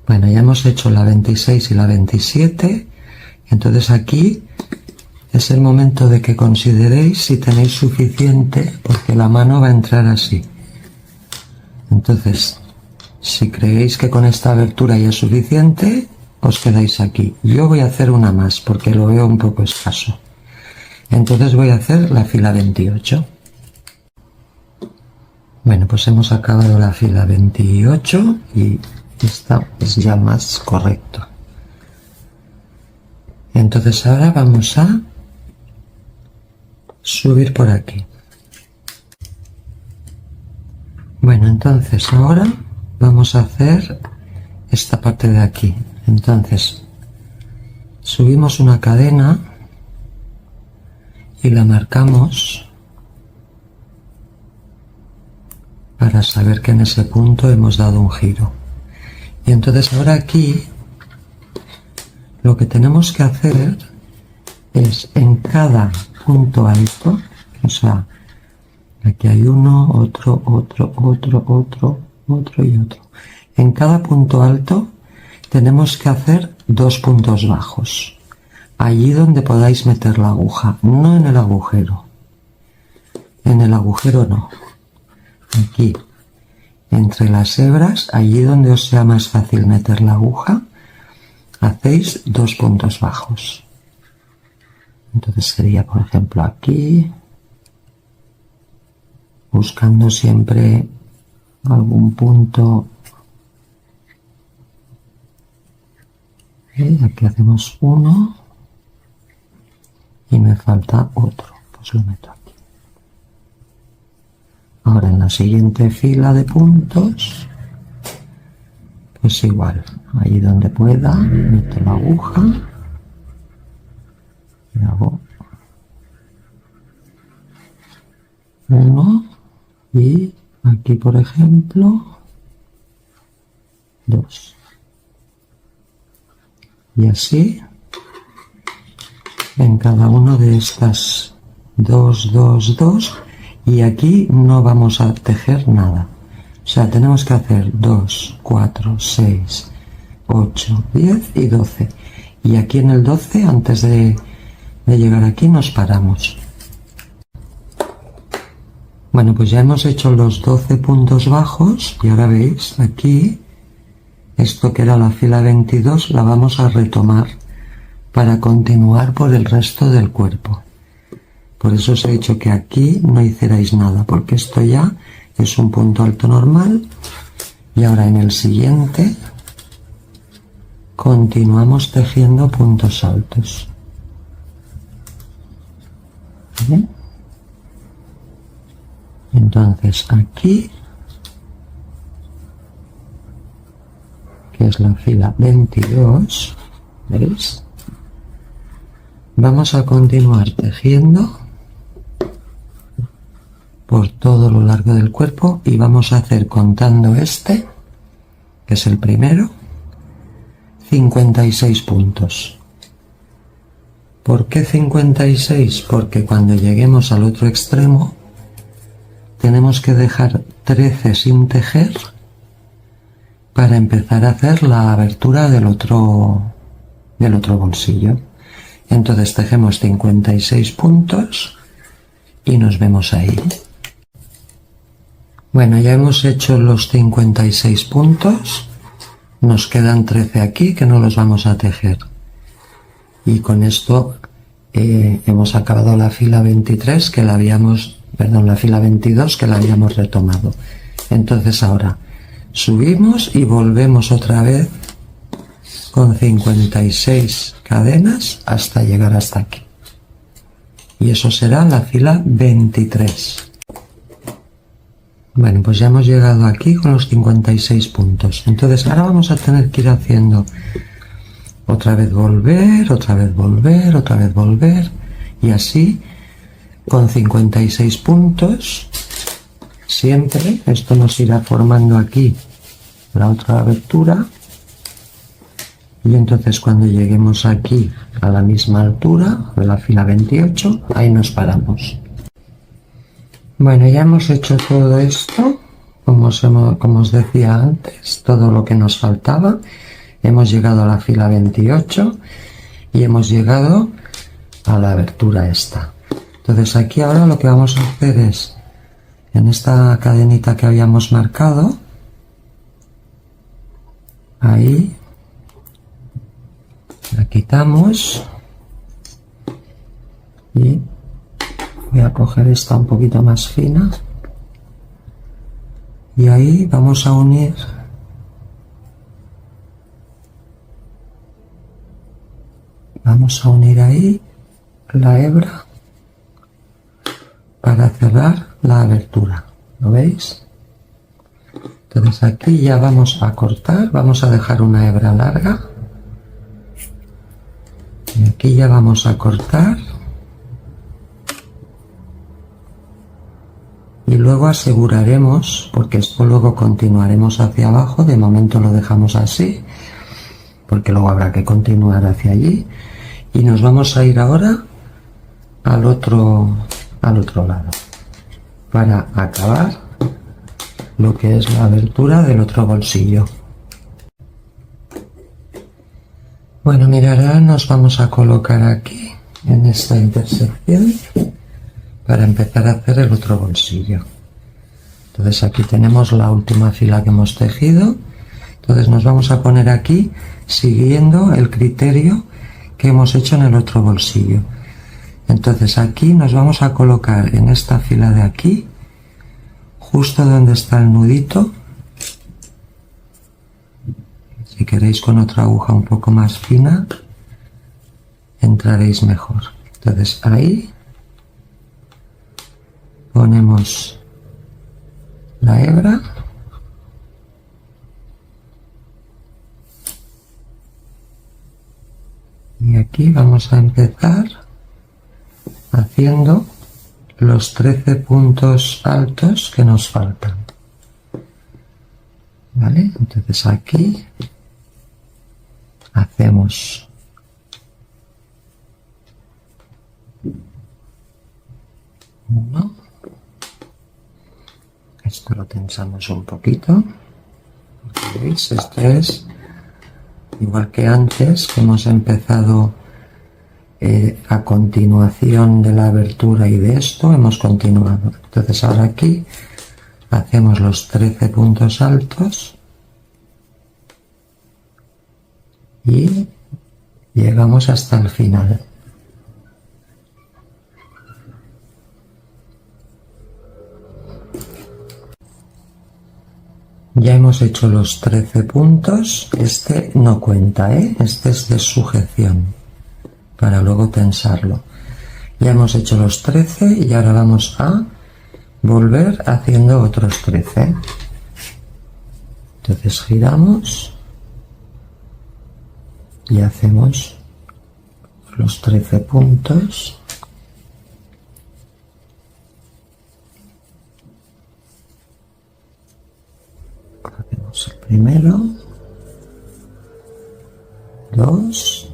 Bueno, ya hemos hecho la 26 y la 27, entonces aquí es el momento de que consideréis si tenéis suficiente, porque la mano va a entrar así. Entonces, si creéis que con esta abertura ya es suficiente, os quedáis aquí. Yo voy a hacer una más porque lo veo un poco escaso. Entonces voy a hacer la fila 28. Bueno, pues hemos acabado la fila 28 y esta es ya más correcto. Entonces ahora vamos a subir por aquí. Bueno, entonces ahora vamos a hacer esta parte de aquí. Entonces subimos una cadena y la marcamos para saber que en ese punto hemos dado un giro. Y entonces ahora aquí lo que tenemos que hacer es en cada punto alto, o sea, aquí hay uno, otro, otro, otro, otro, otro y otro. En cada punto alto tenemos que hacer 2 puntos bajos, allí donde podáis meter la aguja, no en el agujero. En el agujero no. Aquí, entre las hebras, allí donde os sea más fácil meter la aguja, hacéis 2 puntos bajos. Entonces sería, por ejemplo, aquí, buscando siempre algún punto. Aquí hacemos uno y me falta otro, pues lo meto aquí. Ahora en la siguiente fila de puntos, pues igual, ahí donde pueda, meto la aguja y hago uno y aquí, por ejemplo, 2. Y así en cada uno de estas 2, 2, 2, y aquí no vamos a tejer nada. O sea, tenemos que hacer 2, 4, 6, 8, 10 y 12. Y aquí en el 12, antes de llegar aquí, nos paramos. Bueno, pues ya hemos hecho los 12 puntos bajos y ahora veis aquí, esto que era la fila 22, la vamos a retomar para continuar por el resto del cuerpo. Por eso os he dicho que aquí no hicierais nada, porque esto ya es un punto alto normal. Y ahora en el siguiente continuamos tejiendo puntos altos. ¿Vale? Entonces aquí, que es la fila 22, ¿veis? Vamos a continuar tejiendo por todo lo largo del cuerpo y vamos a hacer, contando este, que es el primero, 56 puntos. ¿Por qué 56? Porque cuando lleguemos al otro extremo tenemos que dejar 13 sin tejer para empezar a hacer la abertura del otro bolsillo. Entonces tejemos 56 puntos y nos vemos ahí. Bueno, ya hemos hecho los 56 puntos, nos quedan 13 aquí que no los vamos a tejer. Y con esto hemos acabado la fila 23 que la habíamos, perdón, la fila 22 que la habíamos retomado. Entonces ahora subimos y volvemos otra vez con 56 cadenas hasta llegar hasta aquí. Y eso será la fila 23. Bueno, pues ya hemos llegado aquí con los 56 puntos. Entonces ahora vamos a tener que ir haciendo otra vez volver, otra vez volver, otra vez volver, y así con 56 puntos siempre. Esto nos irá formando aquí la otra abertura, y entonces cuando lleguemos aquí a la misma altura de la fila 28, ahí nos paramos. Bueno, ya hemos hecho todo esto, como os decía antes, todo lo que nos faltaba. Hemos llegado a la fila 28 y hemos llegado a la abertura esta. Entonces aquí ahora lo que vamos a hacer es, en esta cadenita que habíamos marcado, ahí, la quitamos y voy a coger esta un poquito más fina y ahí vamos a unir ahí la hebra para cerrar la abertura. ¿Lo veis? Entonces aquí ya vamos a cortar, vamos a dejar una hebra larga y aquí ya vamos a cortar. Y luego aseguraremos, porque esto luego continuaremos hacia abajo, de momento lo dejamos así, porque luego habrá que continuar hacia allí, y nos vamos a ir ahora al otro lado, para acabar lo que es la abertura del otro bolsillo. Bueno, mirad, ahora nos vamos a colocar aquí, en esta intersección, para empezar a hacer el otro bolsillo. Entonces aquí tenemos la última fila que hemos tejido. Entonces nos vamos a poner aquí siguiendo el criterio que hemos hecho en el otro bolsillo. Entonces aquí nos vamos a colocar en esta fila de aquí, justo donde está el nudito. Si queréis con otra aguja un poco más fina, entraréis mejor. Entonces ahí ponemos la hebra y aquí vamos a empezar haciendo los 13 puntos altos que nos faltan. ¿Vale? Entonces aquí hacemos uno. Esto lo tensamos un poquito. ¿Veis? Esto es igual que antes, que hemos empezado a continuación de la abertura y de esto, hemos continuado. Entonces ahora aquí hacemos los 13 puntos altos y llegamos hasta el final. Ya hemos hecho los 13 puntos, este no cuenta, este es de sujeción, para luego tensarlo. Ya hemos hecho los 13 y ahora vamos a volver haciendo otros 13. Entonces giramos y hacemos los 13 puntos. Hacemos el primero, 2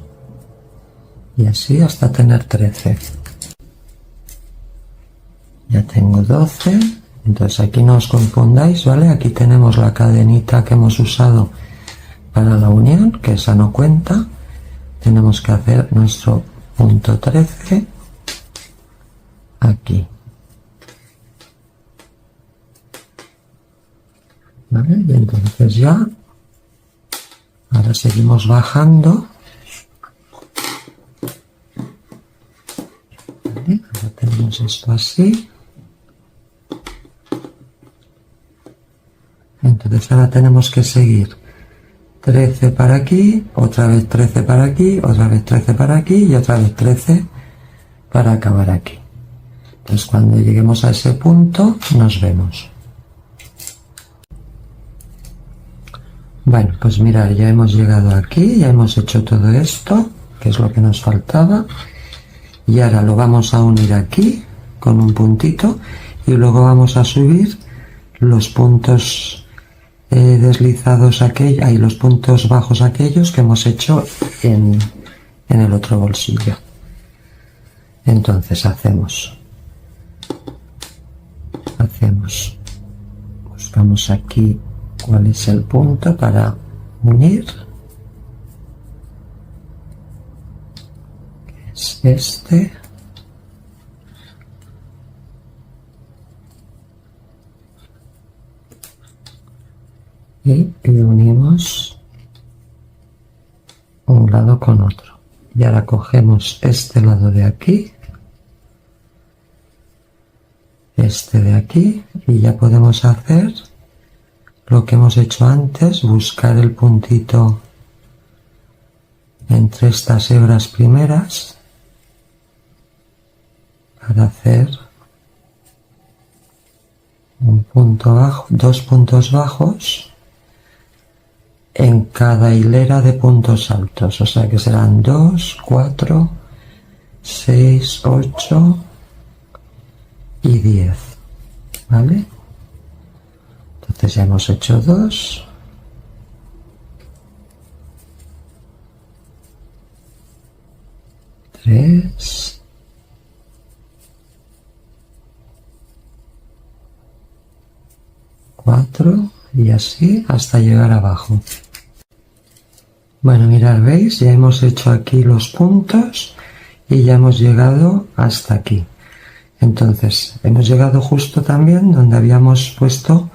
y así hasta tener 13. Ya tengo 12, entonces aquí no os confundáis, ¿vale? Aquí tenemos la cadenita que hemos usado para la unión, que esa no cuenta. Tenemos que hacer nuestro punto 13 aquí. ¿Vale? Y entonces ya, ahora seguimos bajando. ¿Vale? Ahora tenemos esto así. Entonces ahora tenemos que seguir 13 para aquí, otra vez 13 para aquí, otra vez 13 para aquí y otra vez 13 para acabar aquí. Entonces cuando lleguemos a ese punto nos vemos. Bueno, pues mirad, ya hemos llegado aquí, ya hemos hecho todo esto, que es lo que nos faltaba. Y ahora lo vamos a unir aquí con un puntito y luego vamos a subir los puntos deslizados aquellos, los puntos bajos aquellos que hemos hecho en el otro bolsillo. Entonces buscamos aquí cuál es el punto para unir, que es este. Y unimos un lado con otro. Y ahora cogemos este lado de aquí, este de aquí, y ya podemos hacer lo que hemos hecho antes, buscar el puntito entre estas hebras primeras para hacer un punto bajo, 2 puntos bajos en cada hilera de puntos altos, o sea que serán 2, 4, 6, 8 y 10, ¿vale? Entonces ya hemos hecho 2, 3, 4 y así hasta llegar abajo. Bueno, mirad, ¿veis? Ya hemos hecho aquí los puntos y ya hemos llegado hasta aquí. Entonces, hemos llegado justo también donde habíamos puesto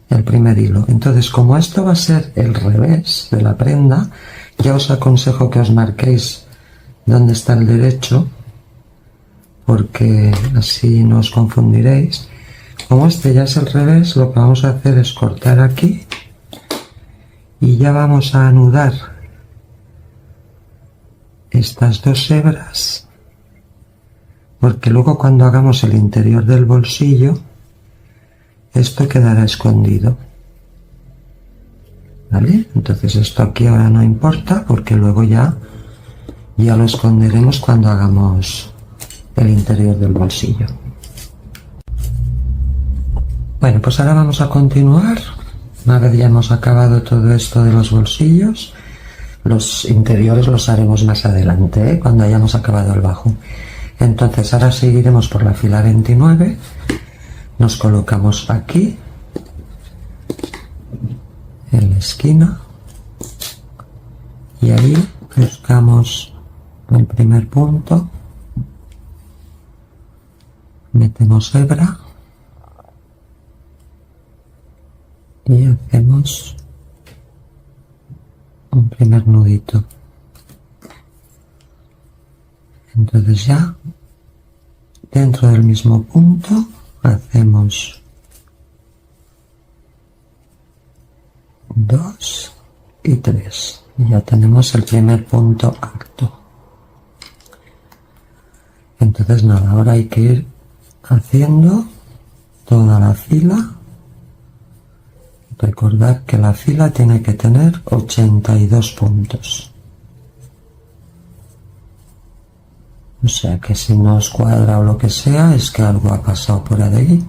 el primer hilo. Entonces, como esto va a ser el revés de la prenda, ya os aconsejo que os marquéis dónde está el derecho, porque así no os confundiréis. Como este ya es el revés, lo que vamos a hacer es cortar aquí y ya vamos a anudar estas dos hebras, porque luego cuando hagamos el interior del bolsillo esto quedará escondido, ¿vale? Entonces esto aquí ahora no importa porque luego ya lo esconderemos cuando hagamos el interior del bolsillo. Bueno, pues ahora vamos a continuar. Una vez ya hemos acabado todo esto de los bolsillos, los interiores los haremos más adelante, cuando hayamos acabado el bajo. Entonces ahora seguiremos por la fila 29, nos colocamos aquí en la esquina y ahí buscamos el primer punto, metemos hebra y hacemos un primer nudito. Entonces ya dentro del mismo punto hacemos 2 y 3 y ya tenemos el primer punto alto. Entonces nada, ahora hay que ir haciendo toda la fila. Recordad que la fila tiene que tener 82 puntos. O sea que si no os cuadra o lo que sea, es que algo ha pasado por ahí.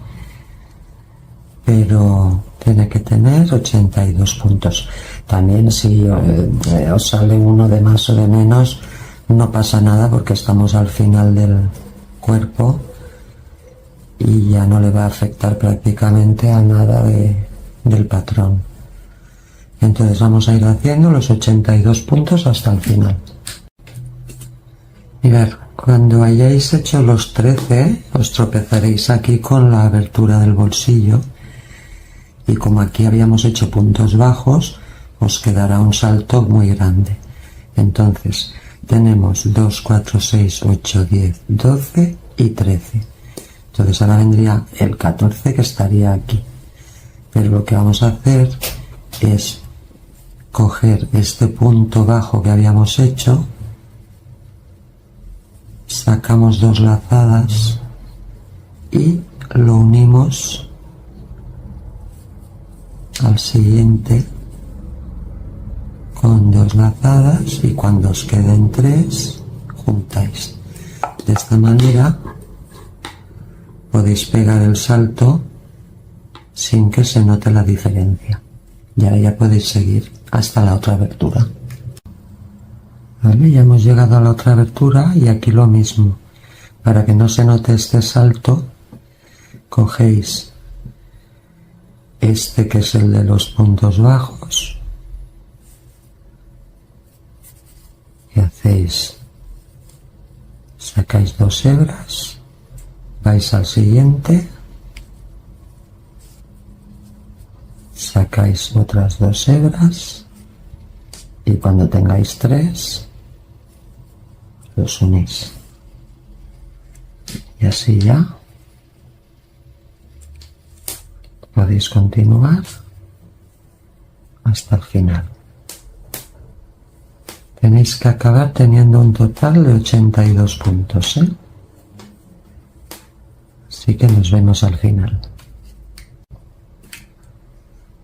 Pero tiene que tener 82 puntos. También si os sale uno de más o de menos, no pasa nada porque estamos al final del cuerpo y ya no le va a afectar prácticamente a nada del patrón. Entonces vamos a ir haciendo los 82 puntos hasta el final. Mirad, cuando hayáis hecho los 13, os tropezaréis aquí con la abertura del bolsillo y como aquí habíamos hecho puntos bajos, os quedará un salto muy grande. Entonces tenemos 2, 4, 6, 8, 10, 12 y 13. Entonces ahora vendría el 14 que estaría aquí. Pero lo que vamos a hacer es coger este punto bajo que habíamos hecho, sacamos dos lazadas y lo unimos al siguiente con dos lazadas y cuando os queden 3 juntáis. De esta manera podéis pegar el salto sin que se note la diferencia. Y ahora ya podéis seguir hasta la otra abertura. Vale, ya hemos llegado a la otra abertura y aquí lo mismo. Para que no se note este salto, cogéis este que es el de los puntos bajos y hacéis, sacáis 2 hebras, vais al siguiente, sacáis otras 2 hebras y cuando tengáis 3 los unís y así ya podéis continuar hasta el final. Tenéis que acabar teniendo un total de 82 puntos, ¿eh? Así que nos vemos al final.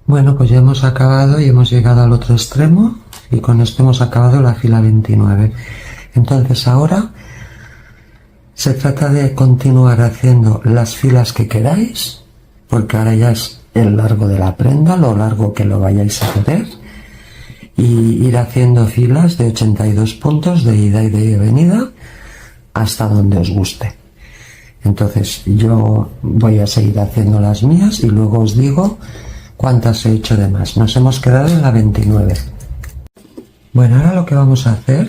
Bueno, pues ya hemos acabado y hemos llegado al otro extremo y con esto hemos acabado la fila 29. Entonces ahora se trata de continuar haciendo las filas que queráis, porque ahora ya es el largo de la prenda, lo largo que lo vayáis a querer, y ir haciendo filas de 82 puntos de ida y de venida hasta donde os guste. Entonces yo voy a seguir haciendo las mías y luego os digo cuántas he hecho de más. Nos hemos quedado en la 29. Bueno, ahora lo que vamos a hacer,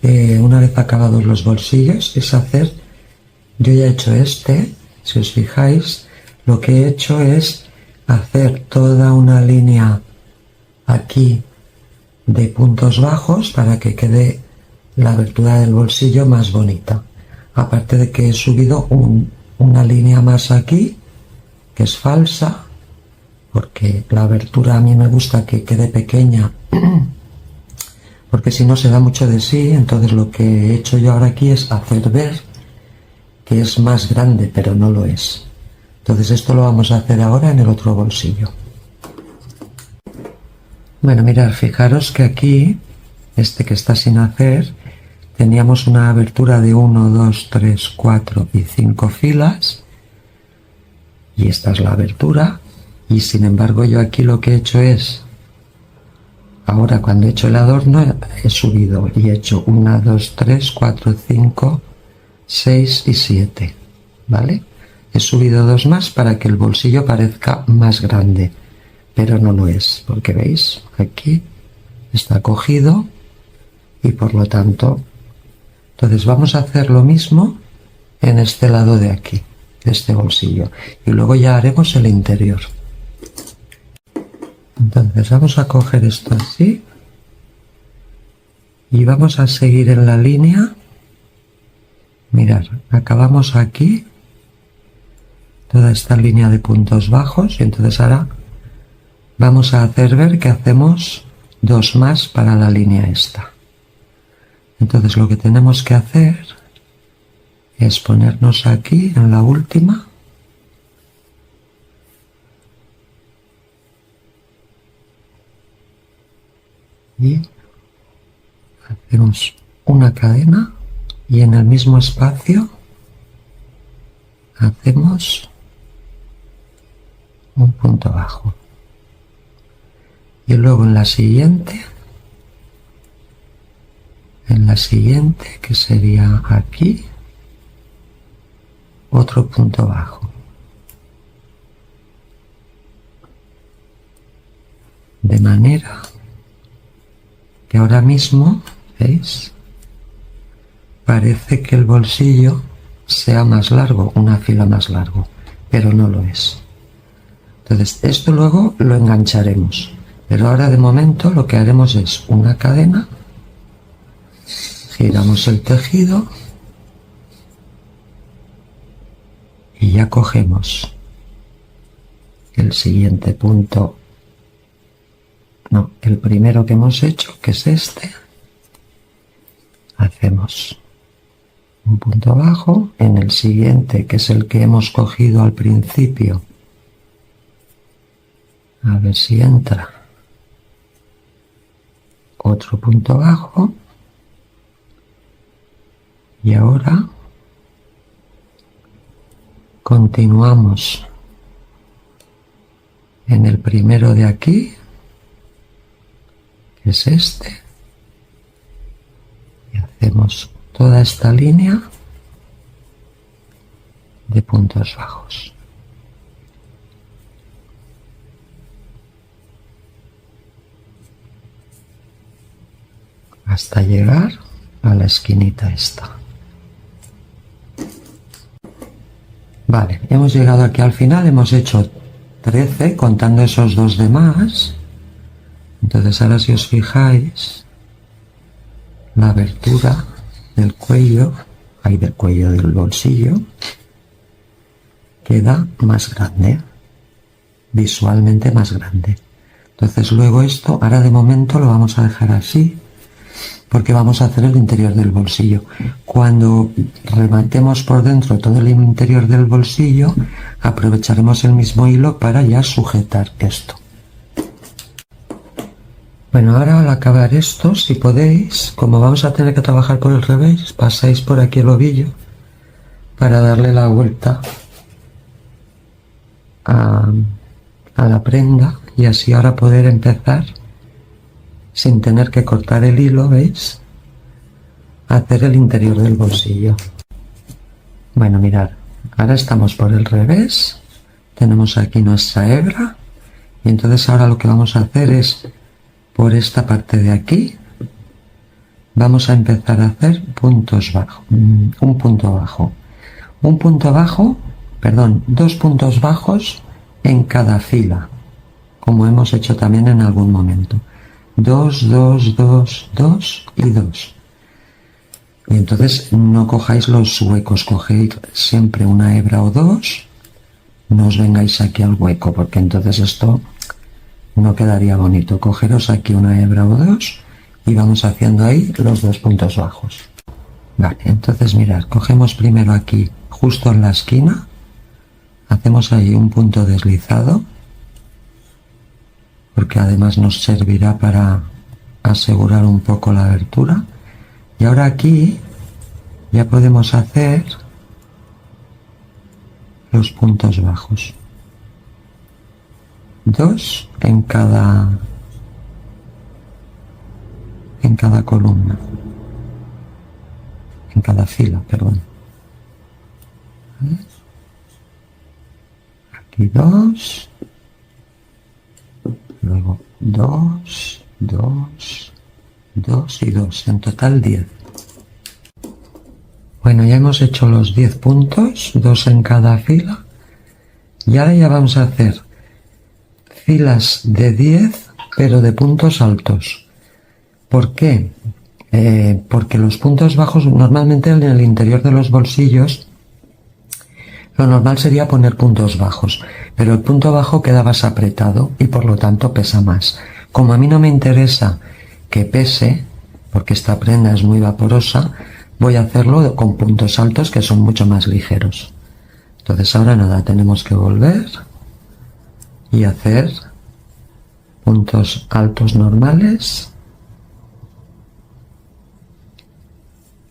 una vez acabados los bolsillos, es hacer, yo ya he hecho este, si os fijáis, lo que he hecho es hacer toda una línea aquí de puntos bajos para que quede la abertura del bolsillo más bonita. Aparte de que he subido una línea más aquí, que es falsa, porque la abertura a mí me gusta que quede pequeña, porque si no se da mucho de sí. Entonces lo que he hecho yo ahora aquí es hacer ver que es más grande, pero no lo es. Entonces esto lo vamos a hacer ahora en el otro bolsillo. Bueno, mirad, fijaros que aquí, este que está sin hacer, teníamos una abertura de 1, 2, 3, 4 y 5 filas, y esta es la abertura, y sin embargo yo aquí lo que he hecho es, ahora cuando he hecho el adorno, he subido y he hecho 1, 2, 3, 4, 5, 6 y 7, ¿vale? He subido 2 más para que el bolsillo parezca más grande, pero no lo es, porque veis, aquí está cogido y por lo tanto, entonces vamos a hacer lo mismo en este lado de aquí, de este bolsillo, y luego ya haremos el interior. Entonces vamos a coger esto así y vamos a seguir en la línea. Mirad, acabamos aquí toda esta línea de puntos bajos, y entonces ahora vamos a hacer ver que hacemos 2 más para la línea esta. Entonces lo que tenemos que hacer es ponernos aquí en la última y hacemos una cadena, y en el mismo espacio hacemos un punto bajo, y luego en la siguiente, que sería aquí, otro punto bajo, de manera que ahora mismo, ¿veis?, parece que el bolsillo sea más largo, una fila más largo, pero no lo es. Entonces esto luego lo engancharemos, pero ahora de momento lo que haremos es una cadena, giramos el tejido y ya cogemos el siguiente punto, no, el primero que hemos hecho, que es este, hacemos un punto bajo, en el siguiente, que es el que hemos cogido al principio, a ver si entra, otro punto bajo, y ahora continuamos en el primero de aquí, que es este, y hacemos toda esta línea de puntos bajos. Hasta llegar a la esquinita esta. Vale, hemos llegado aquí al final, hemos hecho 13 contando esos 2 de más. Entonces ahora, si os fijáis, la abertura del cuello, del cuello del bolsillo, queda más grande, visualmente más grande. Entonces luego esto, ahora de momento lo vamos a dejar así, porque vamos a hacer el interior del bolsillo. Cuando rematemos por dentro todo el interior del bolsillo, aprovecharemos el mismo hilo para ya sujetar esto. Bueno, ahora al acabar esto, si podéis, como vamos a tener que trabajar por el revés, pasáis por aquí el ovillo para darle la vuelta a la prenda, y así ahora poder empezar sin tener que cortar el hilo, ¿veis?, a hacer el interior del bolsillo. Bueno, mirad, ahora estamos por el revés, tenemos aquí nuestra hebra, y entonces ahora lo que vamos a hacer es, por esta parte de aquí, vamos a empezar a hacer puntos bajos, un punto bajo, dos puntos bajos en cada fila, como hemos hecho también en algún momento. 2, 2, 2, 2 y 2. Y entonces no cojáis los huecos, cogéis siempre una hebra o dos, no os vengáis aquí al hueco, porque entonces esto no quedaría bonito. Cogeros aquí una hebra o dos y vamos haciendo ahí los 2 puntos bajos. Vale, entonces mirad, cogemos primero aquí justo en la esquina, hacemos ahí un punto deslizado, porque además nos servirá para asegurar un poco la abertura. Y ahora aquí ya podemos hacer los puntos bajos, 2 en cada columna, en cada fila, perdón. Aquí 2, luego 2, 2, 2 y 2, en total 10. Bueno, ya hemos hecho los 10 puntos, 2 en cada fila, y ahora ya vamos a hacer filas de 10, pero de puntos altos. ¿Por qué? Porque los puntos bajos normalmente en el interior de los bolsillos lo normal sería poner puntos bajos, pero el punto bajo queda más apretado y por lo tanto pesa más. Como a mí no me interesa que pese, porque esta prenda es muy vaporosa, voy a hacerlo con puntos altos que son mucho más ligeros. Entonces ahora nada, tenemos que volver y hacer puntos altos normales,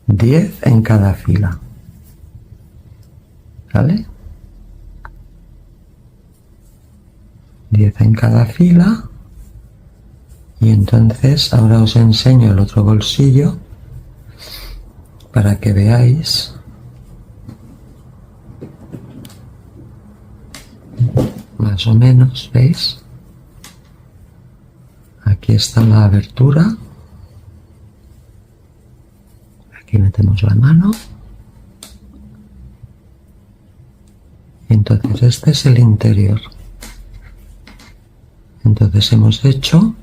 10 en cada fila, ¿vale? 10 en cada fila. Y entonces ahora os enseño el otro bolsillo para que veáis más o menos, ¿veis? Aquí está la abertura, aquí metemos la mano, entonces este es el interior. Entonces hemos hecho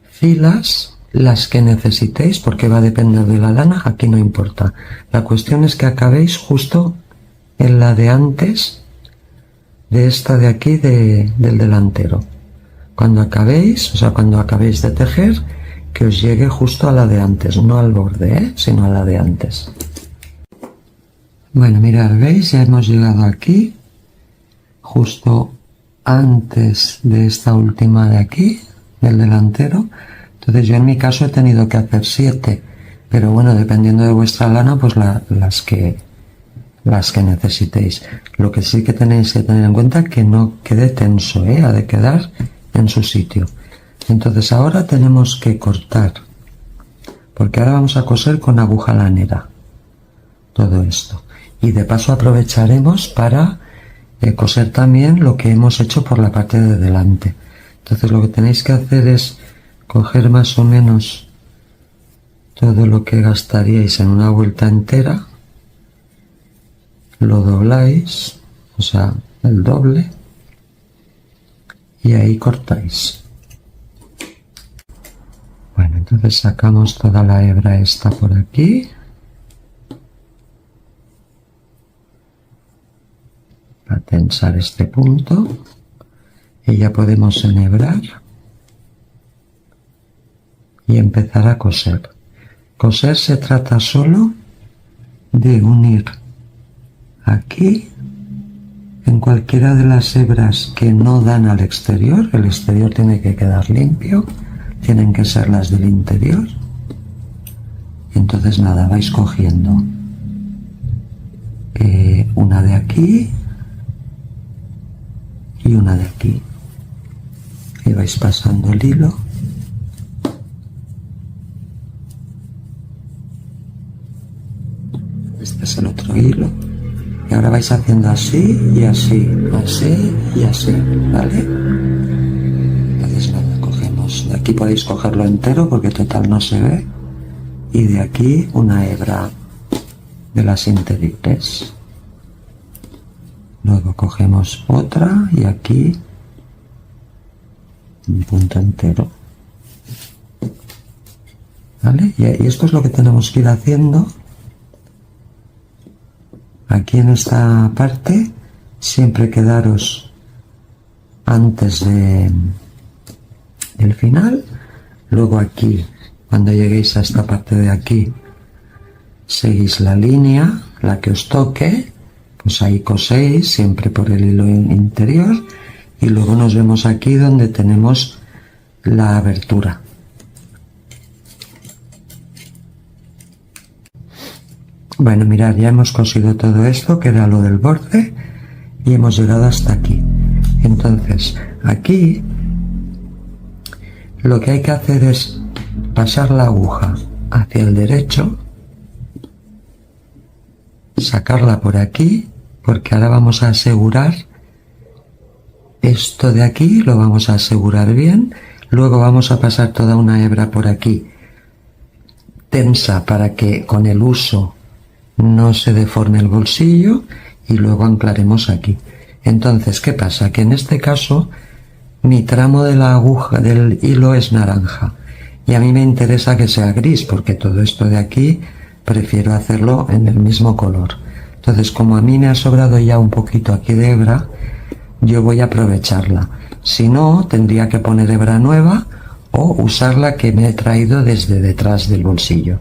filas, las que necesitéis, porque va a depender de la lana, aquí no importa. La cuestión es que acabéis justo en la de antes de esta de aquí del delantero. Cuando acabéis, o sea, cuando acabéis de tejer, que os llegue justo a la de antes, no al borde, sino a la de antes. Bueno, mirad, veis, ya hemos llegado aquí, justo antes de esta última de aquí, del delantero. Entonces yo en mi caso he tenido que hacer 7, pero bueno, dependiendo de vuestra lana, pues las que necesitéis. Lo que sí que tenéis que tener en cuenta que no quede tenso, ha de quedar en su sitio. Entonces ahora tenemos que cortar, porque ahora vamos a coser con aguja lanera todo esto, y de paso aprovecharemos para coser también lo que hemos hecho por la parte de delante. Entonces lo que tenéis que hacer es coger más o menos todo lo que gastaríais en una vuelta entera, lo dobláis, o sea, el doble, y ahí cortáis. Bueno, entonces sacamos toda la hebra esta por aquí, para tensar este punto, y ya podemos enhebrar y empezar a coser. Coser se trata solo de unir aquí, en cualquiera de las hebras que no dan al exterior. El exterior tiene que quedar limpio, tienen que ser las del interior. Entonces nada, vais cogiendo una de aquí y una de aquí, y vais pasando el hilo este es el otro hilo, y ahora vais haciendo así y así, así y así, ¿vale? Entonces nada, cogemos, de aquí podéis cogerlo entero porque total no se ve, y de aquí una hebra de las interiores. Luego cogemos otra y aquí un punto entero. ¿Vale? Y esto es lo que tenemos que ir haciendo aquí en esta parte. Siempre quedaros antes del final. Luego aquí, cuando lleguéis a esta parte de aquí, seguís la línea, la que os toque, pues ahí coséis siempre por el hilo interior, y luego nos vemos aquí donde tenemos la abertura. Bueno, mirad, ya hemos cosido todo esto, que era lo del borde, y hemos llegado hasta aquí. Entonces, aquí lo que hay que hacer es pasar la aguja hacia el derecho, sacarla por aquí, porque ahora vamos a asegurar esto de aquí, lo vamos a asegurar bien. Luego vamos a pasar toda una hebra por aquí tensa para que con el uso no se deforme el bolsillo, y luego anclaremos aquí. Entonces, ¿qué pasa? Que en este caso mi tramo de la aguja del hilo es naranja y a mí me interesa que sea gris, porque todo esto de aquí prefiero hacerlo en el mismo color. Entonces, como a mí me ha sobrado ya un poquito aquí de hebra, yo voy a aprovecharla. Si no, tendría que poner hebra nueva o usar la que me he traído desde detrás del bolsillo.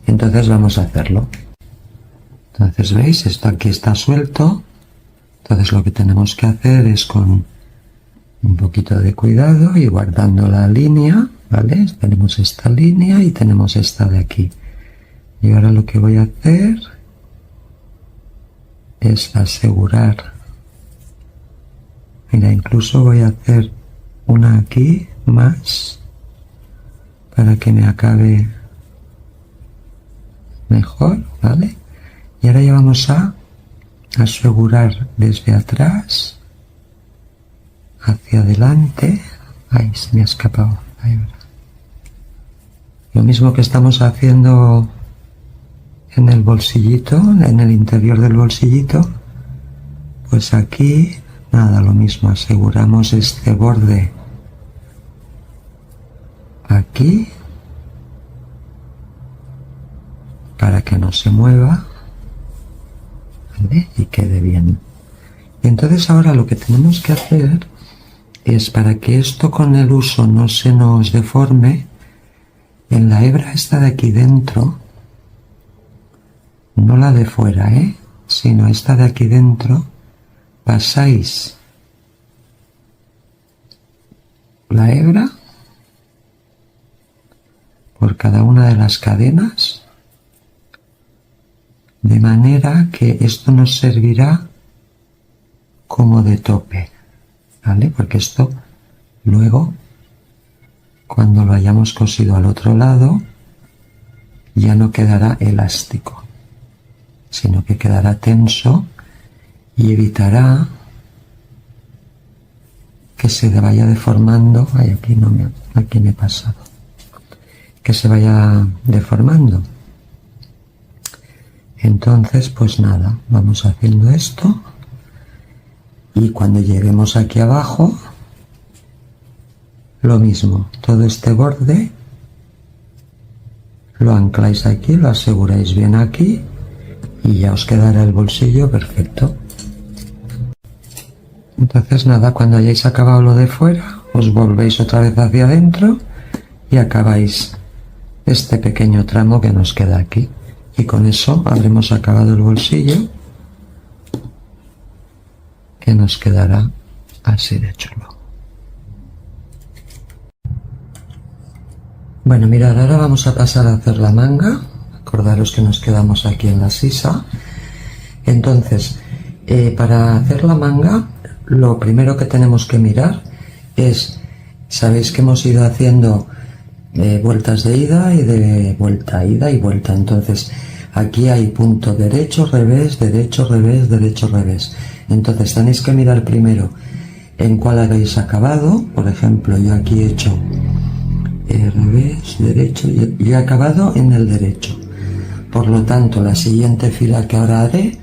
Entonces vamos a hacerlo. Entonces, ¿veis? Esto aquí está suelto. Entonces lo que tenemos que hacer es con un poquito de cuidado y guardando la línea, ¿vale? Tenemos esta línea y tenemos esta de aquí. Y ahora lo que voy a hacer es asegurar. Mira, incluso voy a hacer una aquí más para que me acabe mejor, ¿vale? Y ahora ya vamos a asegurar desde atrás hacia adelante. Ay, se me ha escapado. Ahí va. Lo mismo que estamos haciendo en el bolsillito, en el interior del bolsillito, pues aquí nada, lo mismo, aseguramos este borde aquí para que no se mueva, ¿vale? Y quede bien. Y entonces ahora lo que tenemos que hacer es, para que esto con el uso no se nos deforme, en la hebra esta de aquí dentro, no la de fuera, sino esta de aquí dentro, pasáis la hebra por cada una de las cadenas, de manera que esto nos servirá como de tope, ¿vale? Porque esto luego, cuando lo hayamos cosido al otro lado, ya no quedará elástico, sino que quedará tenso y evitará que se vaya deformando. Ay, aquí me he pasado. Que se vaya deformando. Entonces, pues nada, vamos haciendo esto, y cuando lleguemos aquí abajo, lo mismo, todo este borde lo ancláis aquí, lo aseguráis bien aquí, y ya os quedará el bolsillo perfecto. Entonces nada, cuando hayáis acabado lo de fuera, os volvéis otra vez hacia adentro y acabáis este pequeño tramo que nos queda aquí, y con eso habremos acabado el bolsillo, que nos quedará así de chulo. Bueno, mirad, ahora vamos a pasar a hacer la manga. Acordaros que nos quedamos aquí en la sisa. Entonces, para hacer la manga, lo primero que tenemos que mirar es, sabéis que hemos ido haciendo vueltas de ida y de vuelta, ida y vuelta. Entonces, aquí hay punto derecho, revés, derecho, revés, derecho, revés. Entonces, tenéis que mirar primero en cuál habéis acabado. Por ejemplo, yo aquí he hecho revés, derecho, y he acabado en el derecho. Por lo tanto, la siguiente fila que ahora haré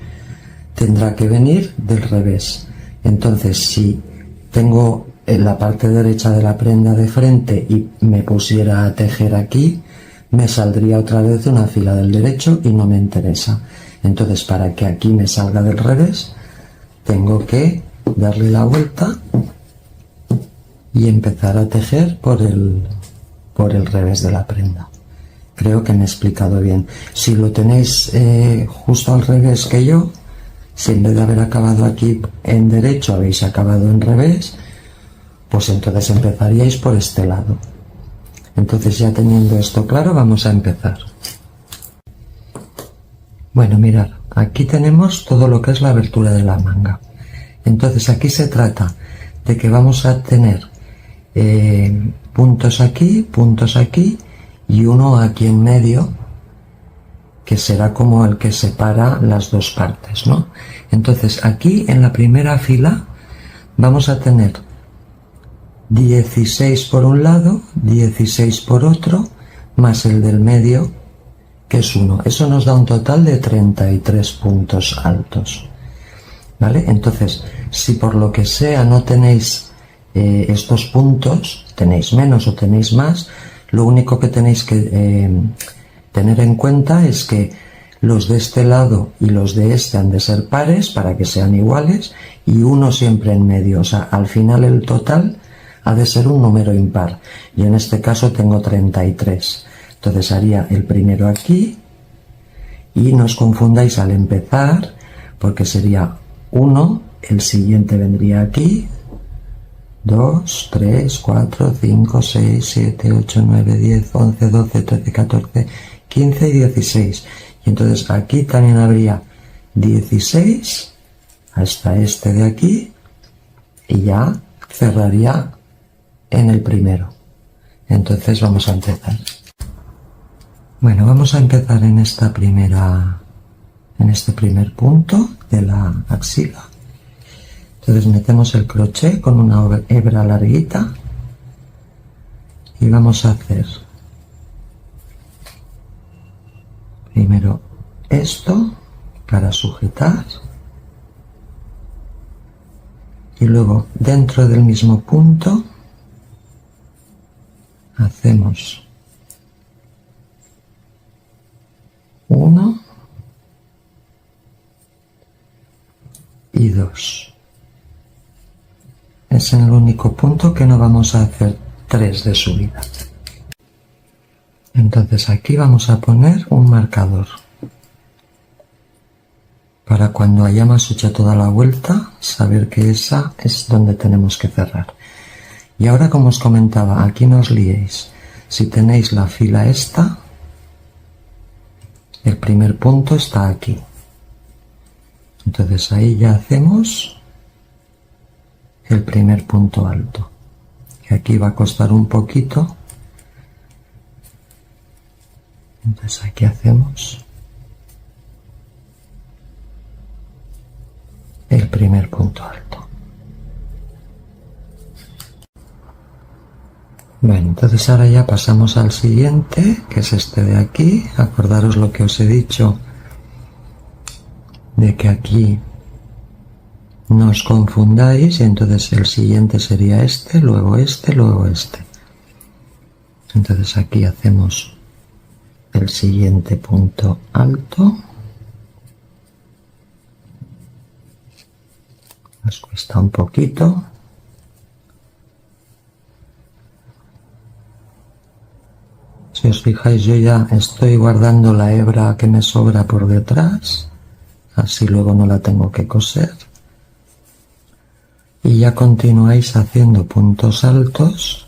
tendrá que venir del revés. Entonces, si tengo en la parte derecha de la prenda de frente y me pusiera a tejer aquí, me saldría otra vez una fila del derecho y no me interesa. Entonces, para que aquí me salga del revés, tengo que darle la vuelta y empezar a tejer por el revés de la prenda. Creo que me he explicado bien. Si lo tenéis justo al revés que yo, si en vez de haber acabado aquí en derecho habéis acabado en revés, pues entonces empezaríais por este lado. Entonces, ya teniendo esto claro, vamos a empezar. Bueno, mirad, aquí tenemos todo lo que es la abertura de la manga. Entonces, aquí se trata de que vamos a tener puntos aquí y uno aquí en medio, que será como el que separa las dos partes, ¿no? Entonces, aquí en la primera fila vamos a tener 16 por un lado, 16 por otro, más el del medio, que es 1. Eso nos da un total de 33 puntos altos, ¿vale? Entonces, si por lo que sea no tenéis estos puntos, tenéis menos o tenéis más, lo único que tenéis que tener en cuenta es que los de este lado y los de este han de ser pares para que sean iguales, y uno siempre en medio. O sea, al final el total ha de ser un número impar. Yo en este caso tengo 33. Entonces haría el primero aquí, y no os confundáis al empezar, porque sería 1, el siguiente vendría aquí, 2, 3, 4, 5, 6, 7, 8, 9, 10, 11, 12, 13, 14, 15 y 16. Y entonces aquí también habría 16 hasta este de aquí, y ya cerraría en el primero. Entonces vamos a empezar. Bueno, vamos a empezar en esta primera, en este primer punto de la axila. Entonces metemos el crochet con una hebra larguita y vamos a hacer primero esto para sujetar, y luego dentro del mismo punto hacemos 1 y 2. Es el único punto que no vamos a hacer 3 de subida. Entonces aquí vamos a poner un marcador para cuando hayamos hecho toda la vuelta saber que esa es donde tenemos que cerrar. Y ahora, como os comentaba, aquí no os liéis. Si tenéis la fila esta, el primer punto está aquí. Entonces ahí ya hacemos el primer punto alto, que aquí va a costar un poquito. Entonces aquí hacemos el primer punto alto. Bueno, entonces ahora ya pasamos al siguiente, que es este de aquí. Acordaros lo que os he dicho, de que aquí no os confundáis, y entonces el siguiente sería este, luego este, luego este. Entonces aquí hacemos el siguiente punto alto. Nos cuesta un poquito. Si os fijáis, yo ya estoy guardando la hebra que me sobra por detrás, así luego no la tengo que coser. Y ya continuáis haciendo puntos altos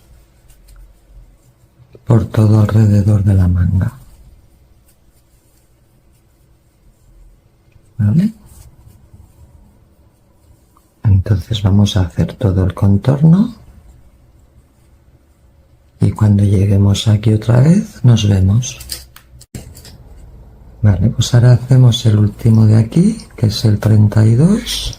por todo alrededor de la manga. ¿Vale? Entonces vamos a hacer todo el contorno. Y cuando lleguemos aquí otra vez, nos vemos. Vale, pues ahora hacemos el último de aquí, que es el 32.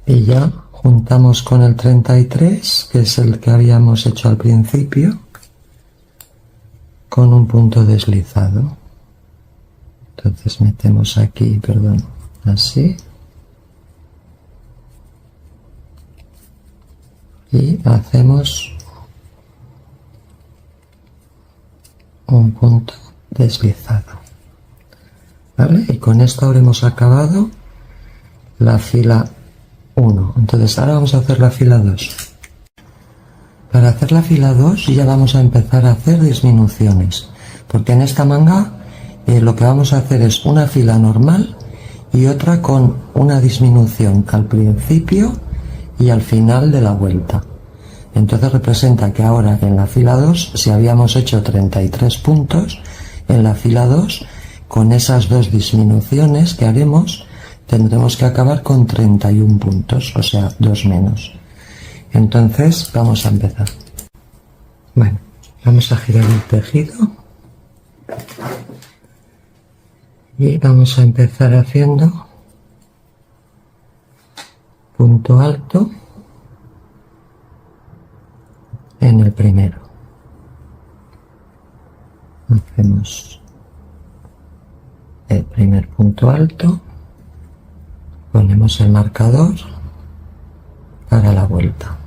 Y ya juntamos con el 33, que es el que habíamos hecho al principio, con un punto deslizado. Entonces metemos aquí, perdón, así, y hacemos un punto deslizado, ¿vale? Y con esto habremos acabado la fila 1. Entonces ahora vamos a hacer la fila 2. Para hacer la fila 2 ya vamos a empezar a hacer disminuciones, porque en esta manga lo que vamos a hacer es una fila normal y otra con una disminución al principio y al final de la vuelta. Entonces representa que ahora en la fila 2, si habíamos hecho 33 puntos, en la fila 2, con esas dos disminuciones que haremos, tendremos que acabar con 31 puntos, o sea, 2 menos. Entonces vamos a empezar. Bueno, vamos a girar el tejido y vamos a empezar haciendo punto alto en el primero. Hacemos el primer punto alto, ponemos el marcador para la vuelta.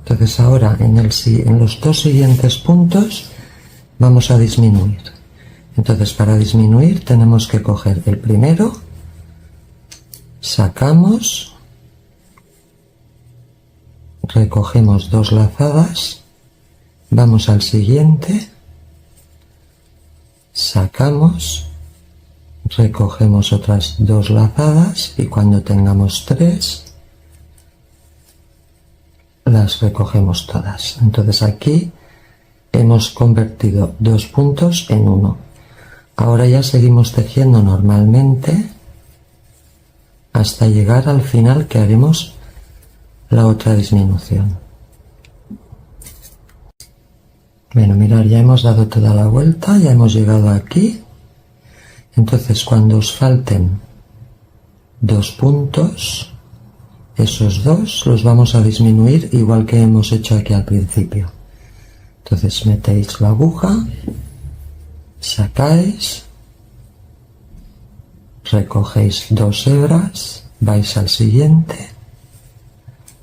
Entonces ahora en los dos siguientes puntos vamos a disminuir. Entonces para disminuir tenemos que coger el primero, sacamos, recogemos 2 lazadas, vamos al siguiente, sacamos, recogemos otras 2 lazadas y cuando tengamos 3 las recogemos todas. Entonces aquí hemos convertido 2 puntos en 1. Ahora ya seguimos tejiendo normalmente hasta llegar al final, que haremos la otra disminución. Bueno, mirad, ya hemos dado toda la vuelta, ya hemos llegado aquí. Entonces cuando os falten 2 puntos, esos 2 los vamos a disminuir igual que hemos hecho aquí al principio. Entonces metéis la aguja, sacáis, recogéis 2 hebras, vais al siguiente,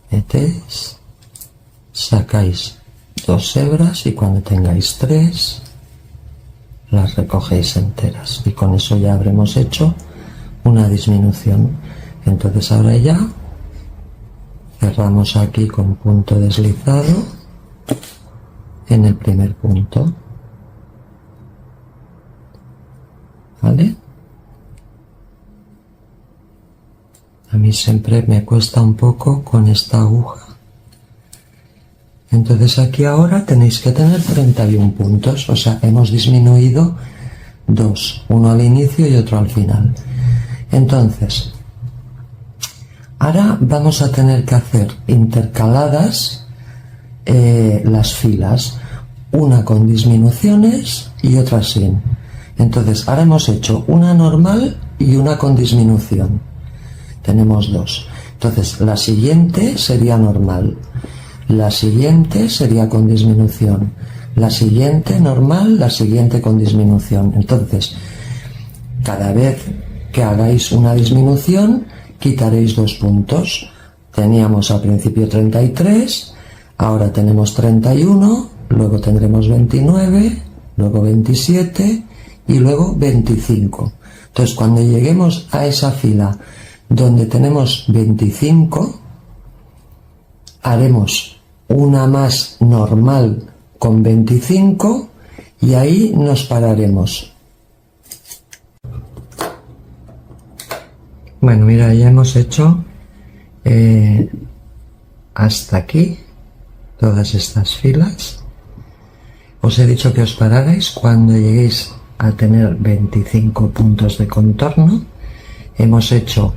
metéis, sacáis 2 hebras y cuando tengáis 3 las recogéis enteras, y con eso ya habremos hecho una disminución. Entonces ahora ya cerramos aquí con punto deslizado en el primer punto, ¿vale? A mí siempre me cuesta un poco con esta aguja. Entonces aquí ahora tenéis que tener 31 puntos, o sea, hemos disminuido 2, uno al inicio y otro al final. Entonces, ahora vamos a tener que hacer intercaladas las filas, una con disminuciones y otra sin. Entonces, ahora hemos hecho una normal y una con disminución. Tenemos 2. Entonces, la siguiente sería normal. La siguiente sería con disminución, la siguiente normal, la siguiente con disminución. Entonces, cada vez que hagáis una disminución, quitaréis 2 puntos. Teníamos al principio 33, ahora tenemos 31, luego tendremos 29, luego 27 y luego 25. Entonces, cuando lleguemos a esa fila donde tenemos 25, haremos una más normal con 25 y ahí nos pararemos. Bueno, mira, ya hemos hecho hasta aquí todas estas filas. Os he dicho que os pararais cuando lleguéis a tener 25 puntos de contorno. Hemos hecho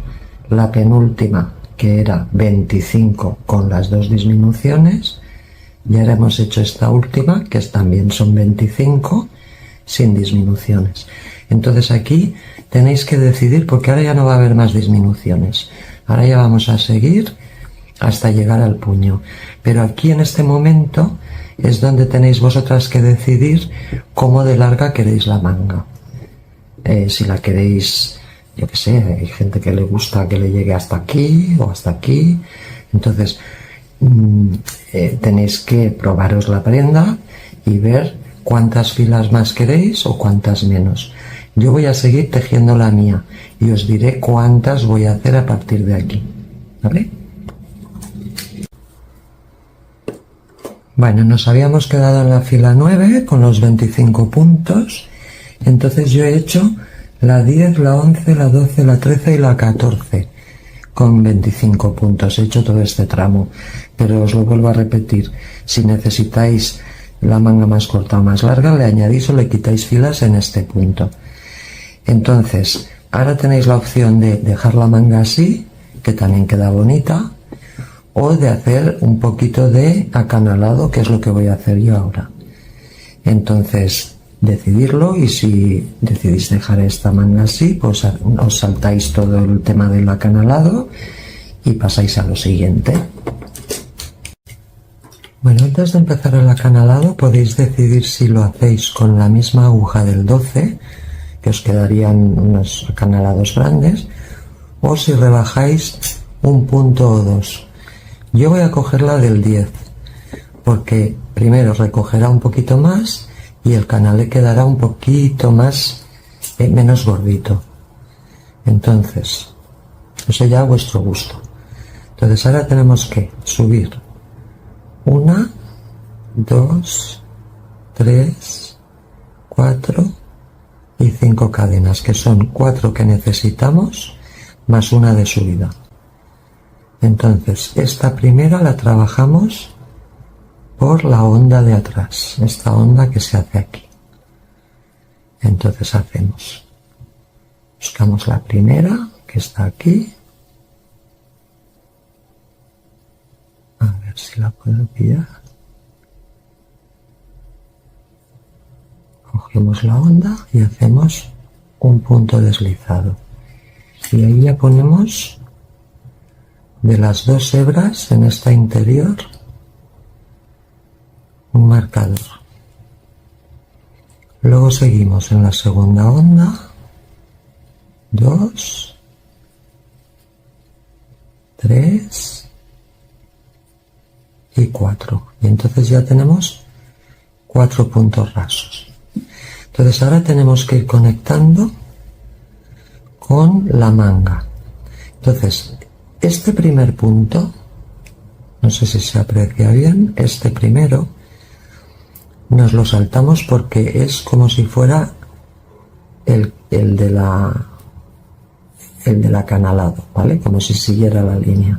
la penúltima, que era 25 con las 2 disminuciones, y ahora hemos hecho esta última, que también son 25 sin disminuciones. Entonces aquí tenéis que decidir, porque ahora ya no va a haber más disminuciones. Ahora ya vamos a seguir hasta llegar al puño, pero aquí en este momento es donde tenéis vosotras que decidir cómo de larga queréis la manga. Si la queréis, yo que sé, hay gente que le gusta que le llegue hasta aquí o hasta aquí, entonces tenéis que probaros la prenda y ver cuántas filas más queréis o cuántas menos. Yo voy a seguir tejiendo la mía y os diré cuántas voy a hacer a partir de aquí, ¿vale? Bueno, nos habíamos quedado en la fila 9 con los 25 puntos, entonces yo he hecho la 10, la 11, la 12, la 13 y la 14 con 25 puntos. He hecho todo este tramo, pero os lo vuelvo a repetir, si necesitáis la manga más corta o más larga, le añadís o le quitáis filas en este punto. Entonces, ahora tenéis la opción de dejar la manga así, que también queda bonita, o de hacer un poquito de acanalado, que es lo que voy a hacer yo ahora. Entonces, decidirlo, y si decidís dejar esta manga así, pues os saltáis todo el tema del acanalado y pasáis a lo siguiente. Bueno, antes de empezar el acanalado podéis decidir si lo hacéis con la misma aguja del 12, que os quedarían unos acanalados grandes, o si rebajáis un punto o dos. Yo voy a coger la del 10, porque primero recogerá un poquito más y el canalé quedará un poquito más, menos gordito. Entonces, eso ya a vuestro gusto. Entonces ahora tenemos que subir 1, 2, 3, 4 y 5 cadenas, que son 4 que necesitamos más una de subida. Entonces esta primera la trabajamos por la onda de atrás, esta onda que se hace aquí. Entonces buscamos la primera que está aquí, a ver si la puedo pillar, cogemos la onda y hacemos un punto deslizado y ahí ya ponemos de las dos hebras en esta interior un marcador. Luego seguimos en la segunda onda, 2, 3 y 4, y entonces ya tenemos 4 puntos rasos. Entonces ahora tenemos que ir conectando con la manga. Entonces este primer punto, no sé si se aprecia bien, este primero nos lo saltamos porque es como si fuera el del acanalado, ¿vale? Como si siguiera la línea.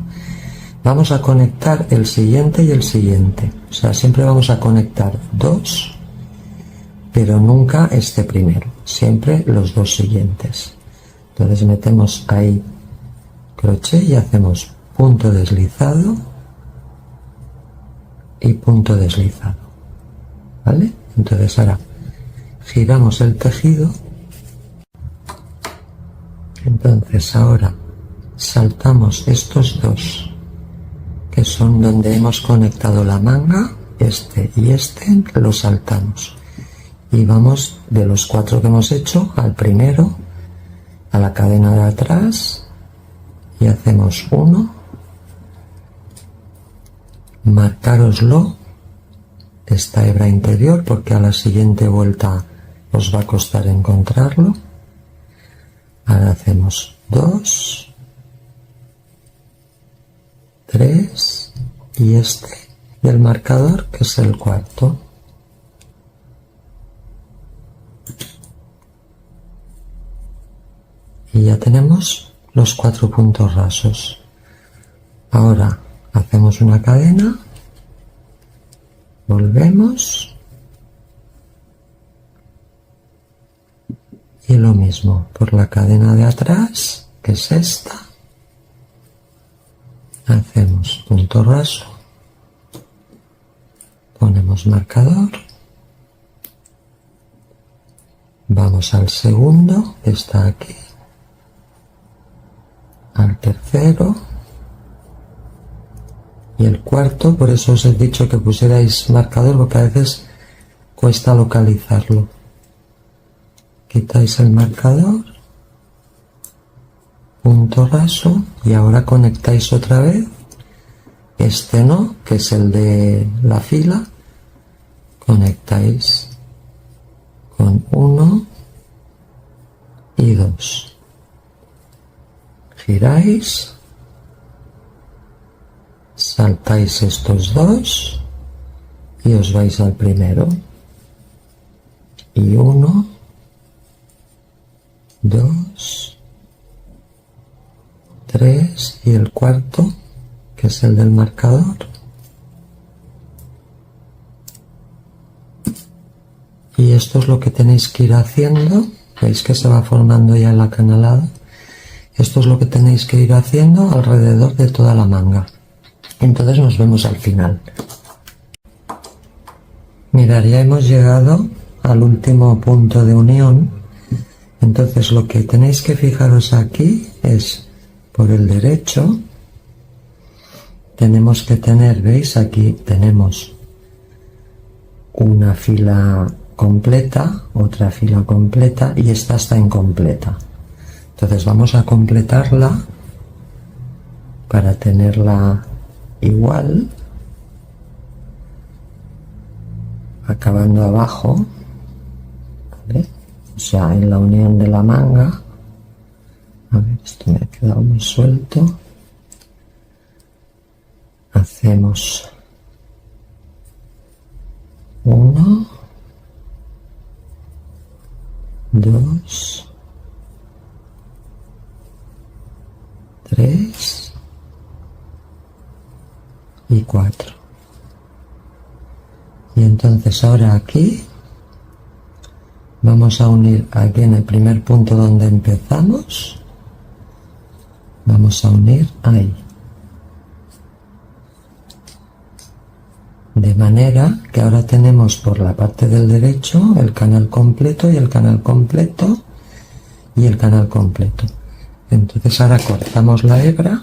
Vamos a conectar el siguiente y el siguiente, o sea, siempre vamos a conectar dos, pero nunca este primero, siempre los dos siguientes. Entonces metemos ahí crochet y hacemos punto deslizado y punto deslizado, ¿vale? Entonces ahora giramos el tejido, entonces ahora saltamos estos dos que son donde hemos conectado la manga, este y este lo saltamos y vamos de los 4 que hemos hecho al primero, a la cadena de atrás, y hacemos 1, marcároslo esta hebra interior porque a la siguiente vuelta os va a costar encontrarlo. Ahora hacemos 2, 3 y este del marcador que es el cuarto. Y ya tenemos los 4 puntos rasos. Ahora hacemos una cadena, volvemos y lo mismo por la cadena de atrás, que es esta, hacemos punto raso, ponemos marcador, vamos al segundo que está aquí al tercero y el cuarto. Por eso os he dicho que pusierais marcador, porque a veces cuesta localizarlo. Quitáis el marcador, punto raso, y ahora conectáis otra vez este no, que es el de la fila. Conectáis con 1 y 2, giráis, saltáis estos dos y os vais al primero, y 1, 2, 3 y el cuarto, que es el del marcador, y esto es lo que tenéis que ir haciendo. Veis que se va formando ya la canalada. Esto es lo que tenéis que ir haciendo alrededor de toda la manga. Entonces nos vemos al final. Mirad, ya hemos llegado al último punto de unión. Entonces lo que tenéis que fijaros aquí es por el derecho. Tenemos que tener, veis, aquí tenemos una fila completa, otra fila completa, y esta está incompleta. Entonces vamos a completarla para tenerla igual, acabando abajo, ¿vale? O sea, en la unión de la manga. A ver, esto me ha quedado muy suelto. Hacemos 1, 2, 3 y 4. Y entonces ahora aquí vamos a unir, aquí en el primer punto donde empezamos, vamos a unir ahí. De manera que ahora tenemos por la parte del derecho el canal completo y el canal completo y el canal completo. Entonces ahora cortamos la hebra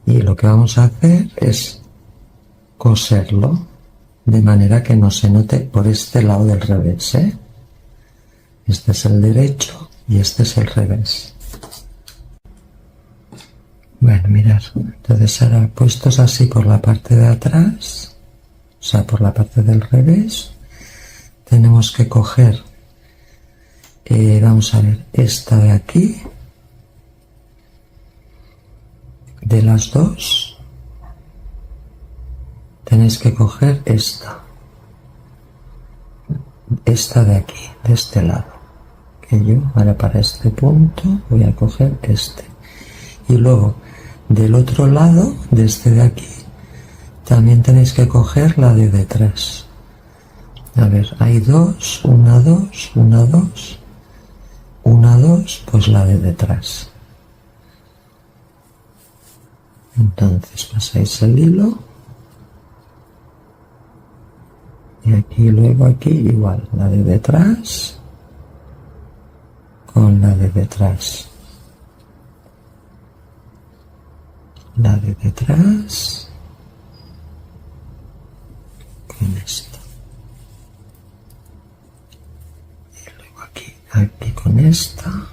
y lo que vamos a hacer es coserlo de manera que no se note por este lado del revés, ¿eh? Este es el derecho y este es el revés. Bueno, mirad, entonces ahora puestos así por la parte de atrás, o sea, por la parte del revés, tenemos que coger, vamos a ver, esta de aquí, de las dos, tenéis que coger esta de aquí, de este lado, que yo ahora para este punto voy a coger este, y luego del otro lado, de este de aquí, también tenéis que coger la de detrás. A ver, hay dos, una, dos, una, dos, una, dos, pues la de detrás. Entonces pasáis el hilo y aquí luego aquí igual, la de detrás con la de detrás. La de detrás con esta, y luego aquí con esta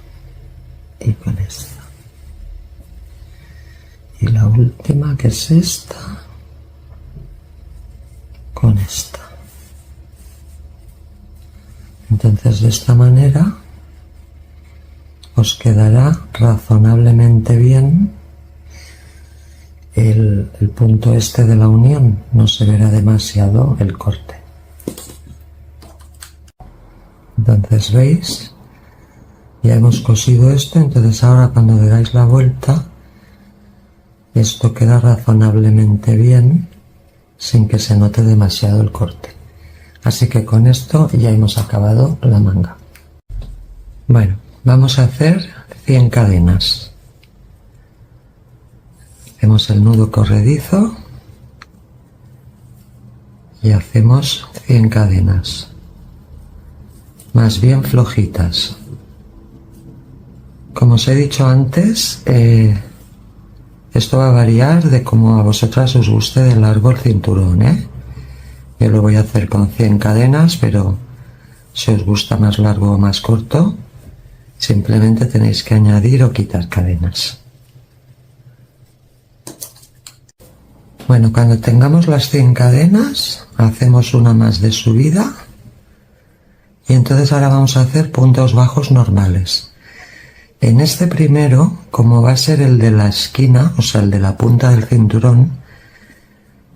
y con esta, y la última, que es esta, con esta. Entonces de esta manera os quedará razonablemente bien el punto este de la unión, no se verá demasiado el corte. Entonces veis, ya hemos cosido esto. Entonces ahora cuando le dais la vuelta, esto queda razonablemente bien sin que se note demasiado el corte. Así que con esto ya hemos acabado la manga. Bueno, vamos a hacer 100 cadenas. Hacemos el nudo corredizo y hacemos 100 cadenas, más bien flojitas. Como os he dicho antes, esto va a variar de cómo a vosotras os guste de largo el cinturón, ¿eh? Yo lo voy a hacer con 100 cadenas, pero si os gusta más largo o más corto, simplemente tenéis que añadir o quitar cadenas. Bueno, cuando tengamos las 100 cadenas, hacemos una más de subida y entonces ahora vamos a hacer puntos bajos normales. En este primero, como va a ser el de la esquina, o sea, el de la punta del cinturón,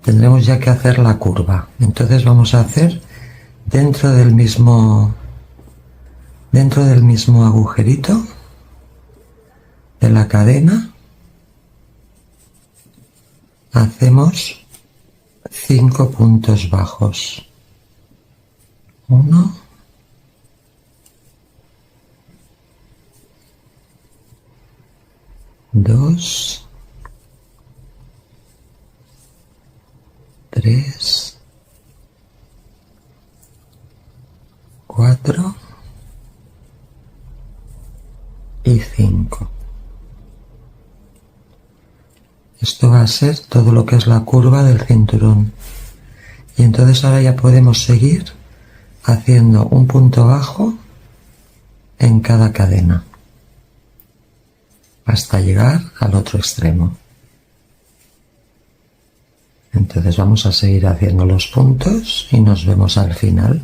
tendremos ya que hacer la curva. Entonces vamos a hacer dentro del mismo agujerito de la cadena, hacemos 5 puntos bajos. 1, 2, 3, 4 y 5. Esto va a ser todo lo que es la curva del cinturón. Y entonces ahora ya podemos seguir haciendo un punto bajo en cada cadena hasta llegar al otro extremo. Entonces vamos a seguir haciendo los puntos y nos vemos al final.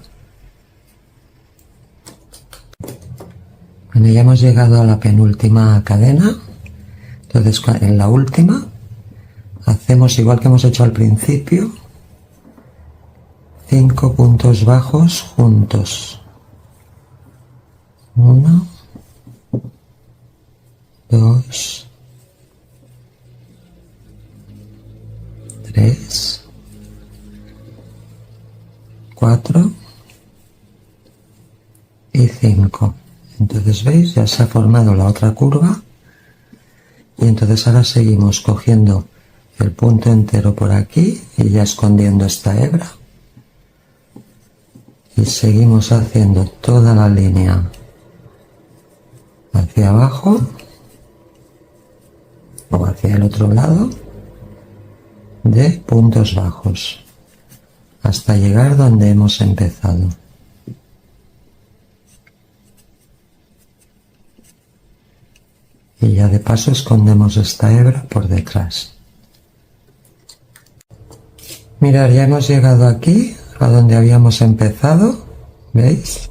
Bueno, ya hemos llegado a la penúltima cadena. Entonces en la última hacemos igual que hemos hecho al principio, 5 puntos bajos juntos. 1, 2, 3, 4 y 5. Entonces veis, ya se ha formado la otra curva y entonces ahora seguimos cogiendo el punto entero por aquí y ya escondiendo esta hebra y seguimos haciendo toda la línea hacia abajo o hacia el otro lado de puntos bajos hasta llegar donde hemos empezado. Y ya de paso escondemos esta hebra por detrás. Mirad, ya hemos llegado aquí a donde habíamos empezado, ¿veis?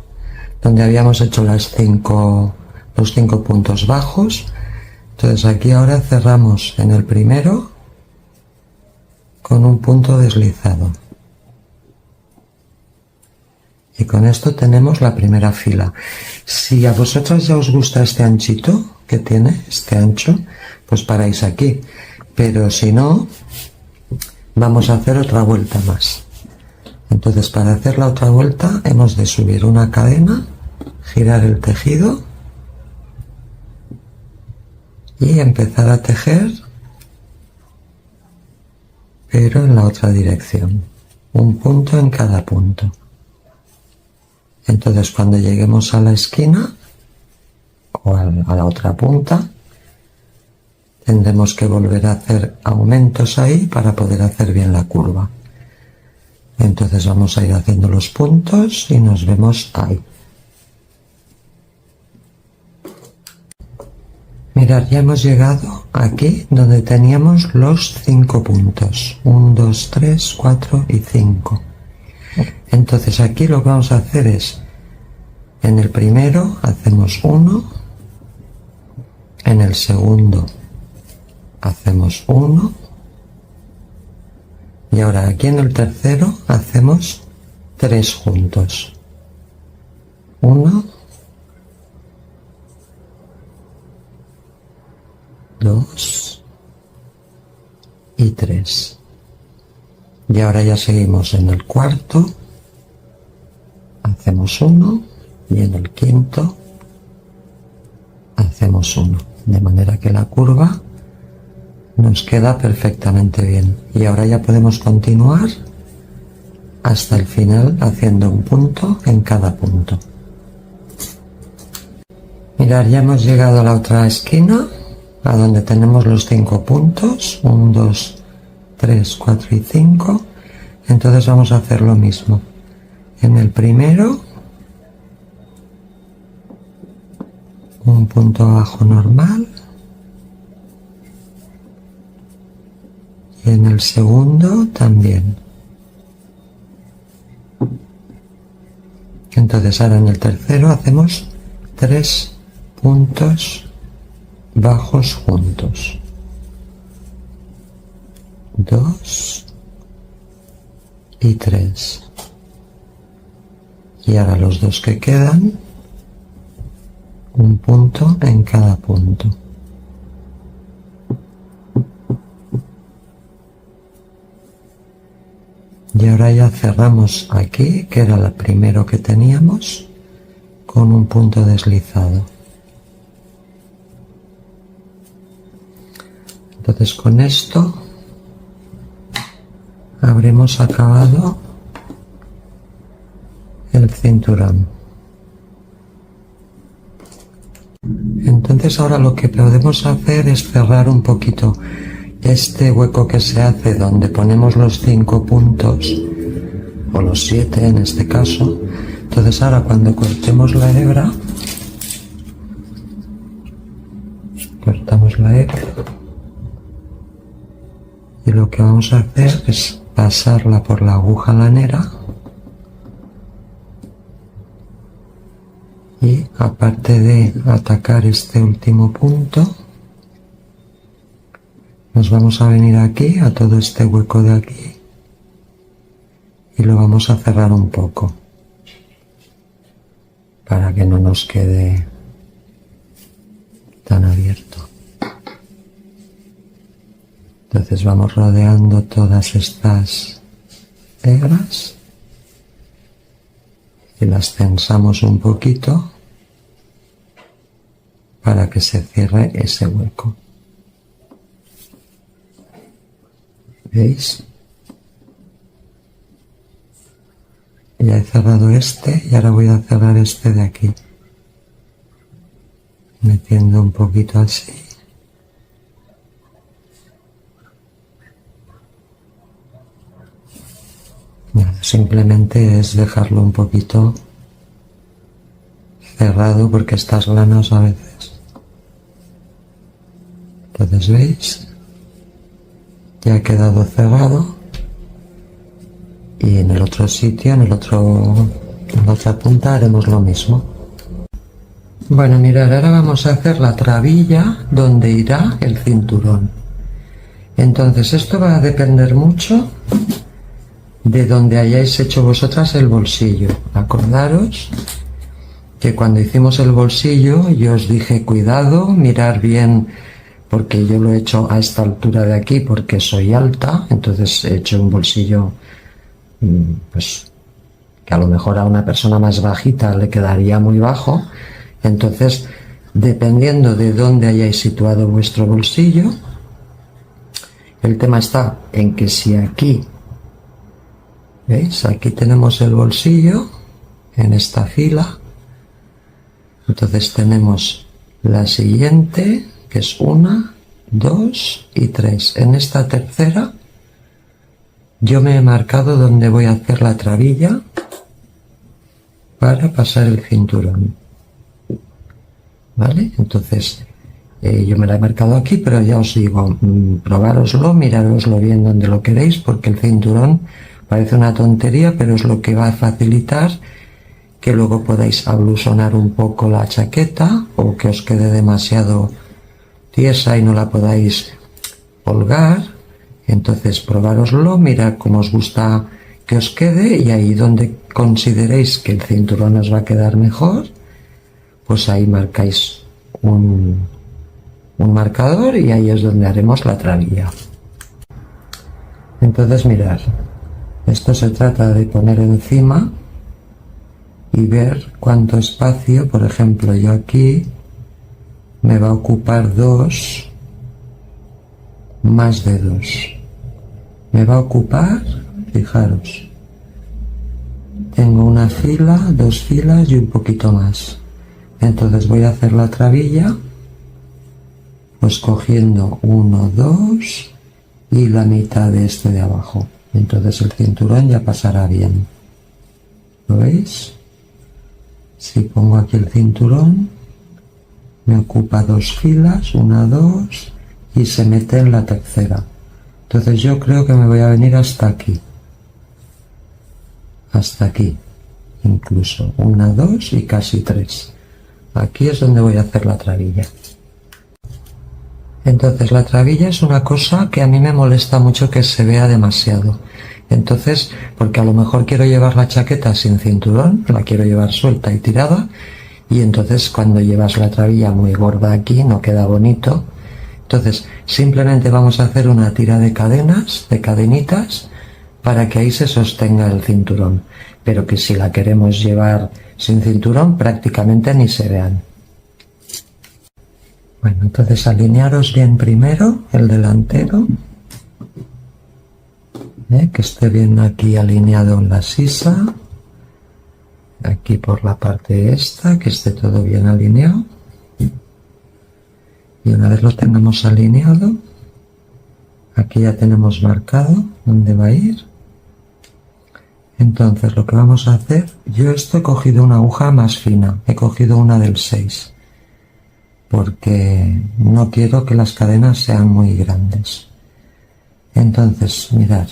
Donde habíamos hecho los 5 puntos bajos. Entonces aquí ahora cerramos en el primero con un punto deslizado. Y con esto tenemos la primera fila. Si a vosotros ya os gusta este anchito que tiene, este ancho, pues paráis aquí. Pero si no, vamos a hacer otra vuelta más. Entonces para hacer la otra vuelta hemos de subir una cadena, girar el tejido y empezar a tejer, pero en la otra dirección. Un punto en cada punto. Entonces cuando lleguemos a la esquina o a la otra punta, tendremos que volver a hacer aumentos ahí para poder hacer bien la curva. Entonces vamos a ir haciendo los puntos y nos vemos ahí. Mirad, ya hemos llegado aquí donde teníamos los 5 puntos. 1, 2, 3, 4 y 5. Entonces aquí lo que vamos a hacer es, en el primero hacemos 1, en el segundo hacemos 1 y ahora aquí en el tercero hacemos 3 juntos. 1, 2 y 3. Y ahora ya seguimos en el cuarto, hacemos 1 y en el quinto hacemos 1, de manera que la curva nos queda perfectamente bien. Y ahora ya podemos continuar hasta el final haciendo un punto en cada punto. Mirad, ya hemos llegado a la otra esquina, a donde tenemos los 5 puntos, 1, 2, 3, 4 y 5. Entonces vamos a hacer lo mismo. En el primero, un punto abajo normal, y en el segundo también. Entonces ahora en el tercero hacemos 3 puntos bajos juntos, 2 y 3, y ahora los dos que quedan, un punto en cada punto. Y ahora ya cerramos aquí, que era el primero que teníamos, con un punto deslizado. Entonces con esto habremos acabado el cinturón. Entonces ahora lo que podemos hacer es cerrar un poquito este hueco que se hace donde ponemos los 5 puntos, o los 7 en este caso. Entonces ahora cuando cortemos la hebra, cortamos la hebra y lo que vamos a hacer es pasarla por la aguja lanera, y aparte de atacar este último punto, nos vamos a venir aquí a todo este hueco de aquí y lo vamos a cerrar un poco para que no nos quede tan abierto. Entonces vamos rodeando todas estas hebras y las tensamos un poquito para que se cierre ese hueco. ¿Veis? Ya he cerrado este y ahora voy a cerrar este de aquí, metiendo un poquito así. Bueno, simplemente es dejarlo un poquito cerrado porque estas lanas a veces. Entonces, ¿veis? Ya ha quedado cerrado, y en el otro sitio, en la otra punta haremos lo mismo. Bueno, mirad, ahora vamos a hacer la trabilla donde irá el cinturón. Entonces esto va a depender mucho de donde hayáis hecho vosotras el bolsillo. Acordaros que cuando hicimos el bolsillo yo os dije cuidado, mirar bien, porque yo lo he hecho a esta altura de aquí porque soy alta, entonces he hecho un bolsillo pues que a lo mejor a una persona más bajita le quedaría muy bajo. Entonces, dependiendo de dónde hayáis situado vuestro bolsillo, el tema está en que si aquí, ¿veis? Aquí tenemos el bolsillo en esta fila, entonces tenemos la siguiente, que es 1, 2 y 3. En esta tercera yo me he marcado donde voy a hacer la trabilla para pasar el cinturón, ¿vale? Entonces yo me la he marcado aquí, pero ya os digo, probároslo, mirároslo bien donde lo queréis, porque el cinturón parece una tontería, pero es lo que va a facilitar que luego podáis ablusonar un poco la chaqueta, o que os quede demasiado tiesa y no la podáis holgar. Entonces probároslo, mirad cómo os gusta que os quede, y ahí donde consideréis que el cinturón os va a quedar mejor, pues ahí marcáis un marcador y ahí es donde haremos la trabilla. Entonces mirad, esto se trata de poner encima y ver cuánto espacio. Por ejemplo, yo aquí me va a ocupar 2 más de 2, me va a ocupar, fijaros, tengo una fila, 2 filas y un poquito más, Entonces voy a hacer la trabilla pues cogiendo 1, 2 y la mitad de este de abajo. Entonces el cinturón ya pasará bien. ¿Lo veis? Si pongo aquí el cinturón, me ocupa 2 filas, 1, 2 y se mete en la tercera. Entonces yo creo que me voy a venir hasta aquí. Hasta aquí. Incluso 1, 2 y casi 3. Aquí es donde voy a hacer la trabilla. Entonces la trabilla es una cosa que a mí me molesta mucho que se vea demasiado. Entonces, porque a lo mejor quiero llevar la chaqueta sin cinturón, la quiero llevar suelta y tirada, y entonces cuando llevas la trabilla muy gorda aquí no queda bonito. Entonces simplemente vamos a hacer una tira de cadenas, de cadenitas, para que ahí se sostenga el cinturón, pero que si la queremos llevar sin cinturón prácticamente ni se vean. Bueno, entonces alinearos bien primero el delantero, que esté bien aquí alineado en la sisa, aquí por la parte esta, que esté todo bien alineado, y una vez lo tengamos alineado, aquí ya tenemos marcado dónde va a ir. Entonces lo que vamos a hacer, yo esto he cogido una aguja más fina, he cogido una del 6, porque no quiero que las cadenas sean muy grandes. Entonces, mirad,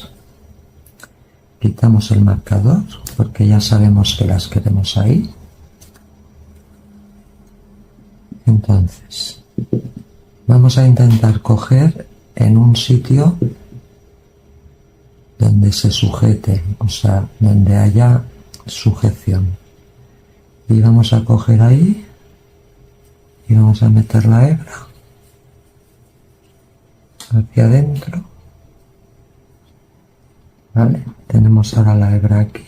quitamos el marcador, porque ya sabemos que las queremos ahí. Entonces, vamos a intentar coger en un sitio donde se sujete, o sea, donde haya sujeción. Y vamos a coger ahí y vamos a meter la hebra hacia adentro. ¿Vale? Tenemos ahora la hebra aquí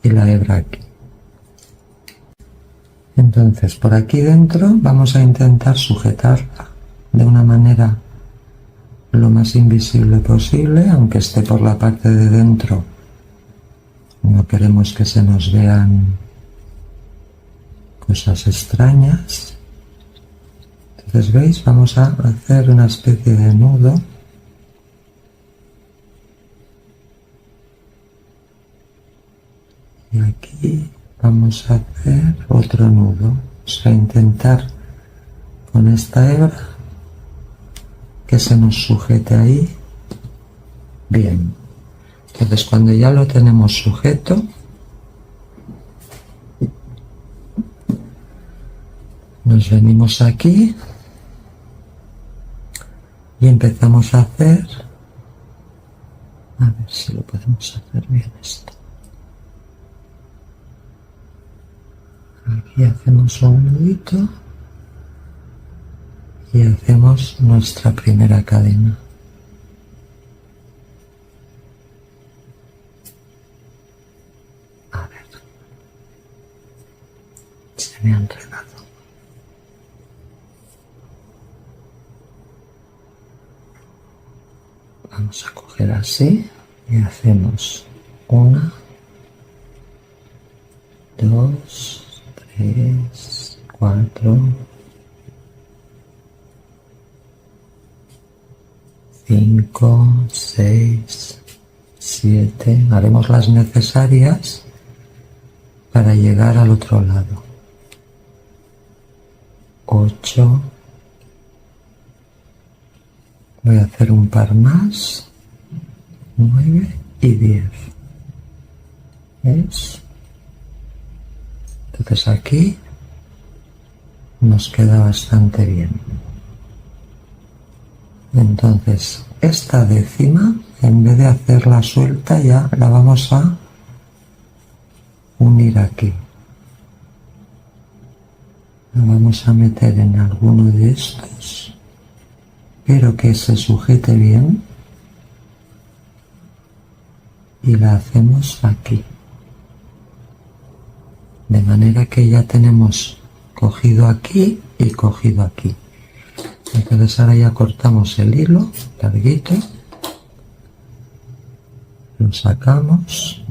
y la hebra aquí. Entonces, por aquí dentro vamos a intentar sujetarla de una manera lo más invisible posible, aunque esté por la parte de dentro. No queremos que se nos vean cosas extrañas. Entonces, ¿veis? Vamos a hacer una especie de nudo. Y aquí vamos a hacer otro nudo. Vamos a intentar con esta hebra que se nos sujete ahí bien. Entonces cuando ya lo tenemos sujeto, nos venimos aquí y empezamos a hacer, a ver si lo podemos hacer bien esto. Aquí hacemos un nudito y hacemos nuestra primera cadena. A ver, se me ha enredado. Vamos a coger así y hacemos 1, 2, 3, 4, 5, 6, 7. Haremos las necesarias para llegar al otro lado. 8. Voy a hacer un par más. 9 y 10. ¿Ves? Entonces aquí nos queda bastante bien. Entonces esta décima, en vez de hacerla suelta, ya la vamos a unir aquí. La vamos a meter en alguno de estos, pero que se sujete bien, y la hacemos aquí. De manera que ya tenemos cogido aquí y cogido aquí. Entonces ahora ya cortamos el hilo larguito, lo sacamos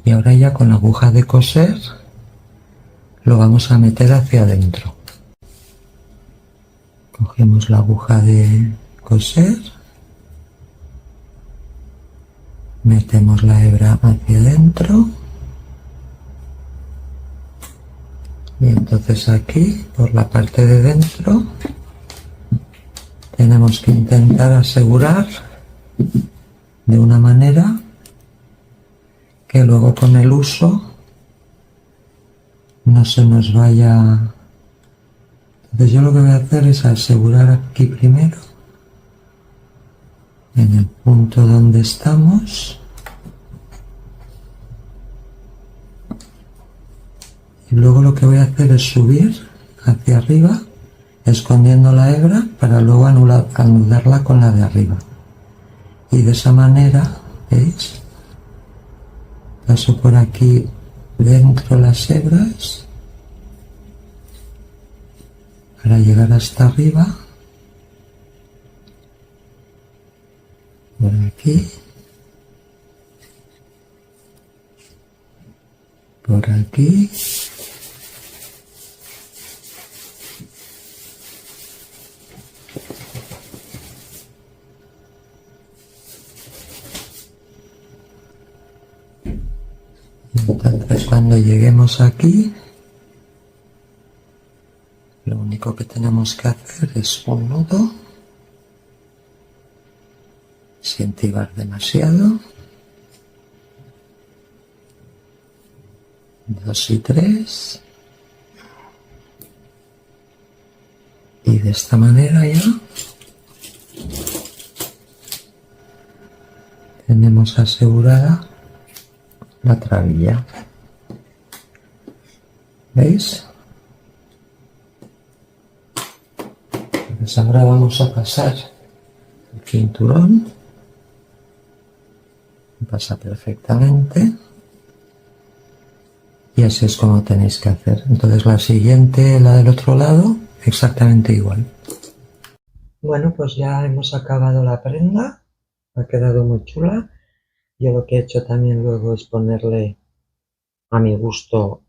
y ya con la aguja de coser lo vamos a meter hacia adentro. Cogemos la aguja de coser, metemos la hebra hacia adentro y entonces aquí por la parte de dentro tenemos que intentar asegurar de una manera que luego con el uso no se nos vaya. Entonces yo lo que voy a hacer es asegurar aquí primero en el punto donde estamos y luego lo que voy a hacer es subir hacia arriba escondiendo la hebra para luego anudarla con la de arriba y de esa manera, ¿veis? Paso por aquí dentro las hebras para llegar hasta arriba, por aquí, por aquí, entonces cuando lleguemos aquí lo único que tenemos que hacer es un nudo sin tibar demasiado, 2 y 3 y de esta manera ya tenemos asegurada la trabilla, ¿veis? Pues ahora vamos a pasar el cinturón, pasa perfectamente y así es como tenéis que hacer. Entonces la siguiente, la del otro lado, exactamente igual. Bueno, pues ya hemos acabado la prenda, ha quedado muy chula. Yo lo que he hecho también luego es ponerle a mi gusto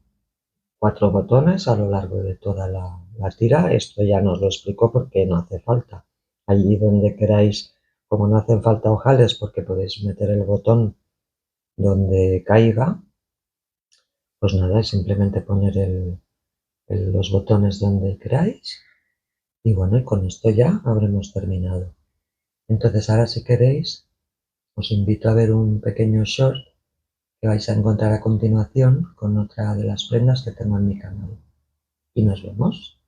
4 botones a lo largo de toda la tira. Esto ya no os lo explico porque no hace falta. Allí donde queráis, como no hacen falta ojales porque podéis meter el botón donde caiga, pues nada, es simplemente poner los botones donde queráis. Y bueno, y con esto ya habremos terminado. Entonces ahora si queréis, os invito a ver un pequeño short que vais a encontrar a continuación con otra de las prendas que tengo en mi canal. Y nos vemos.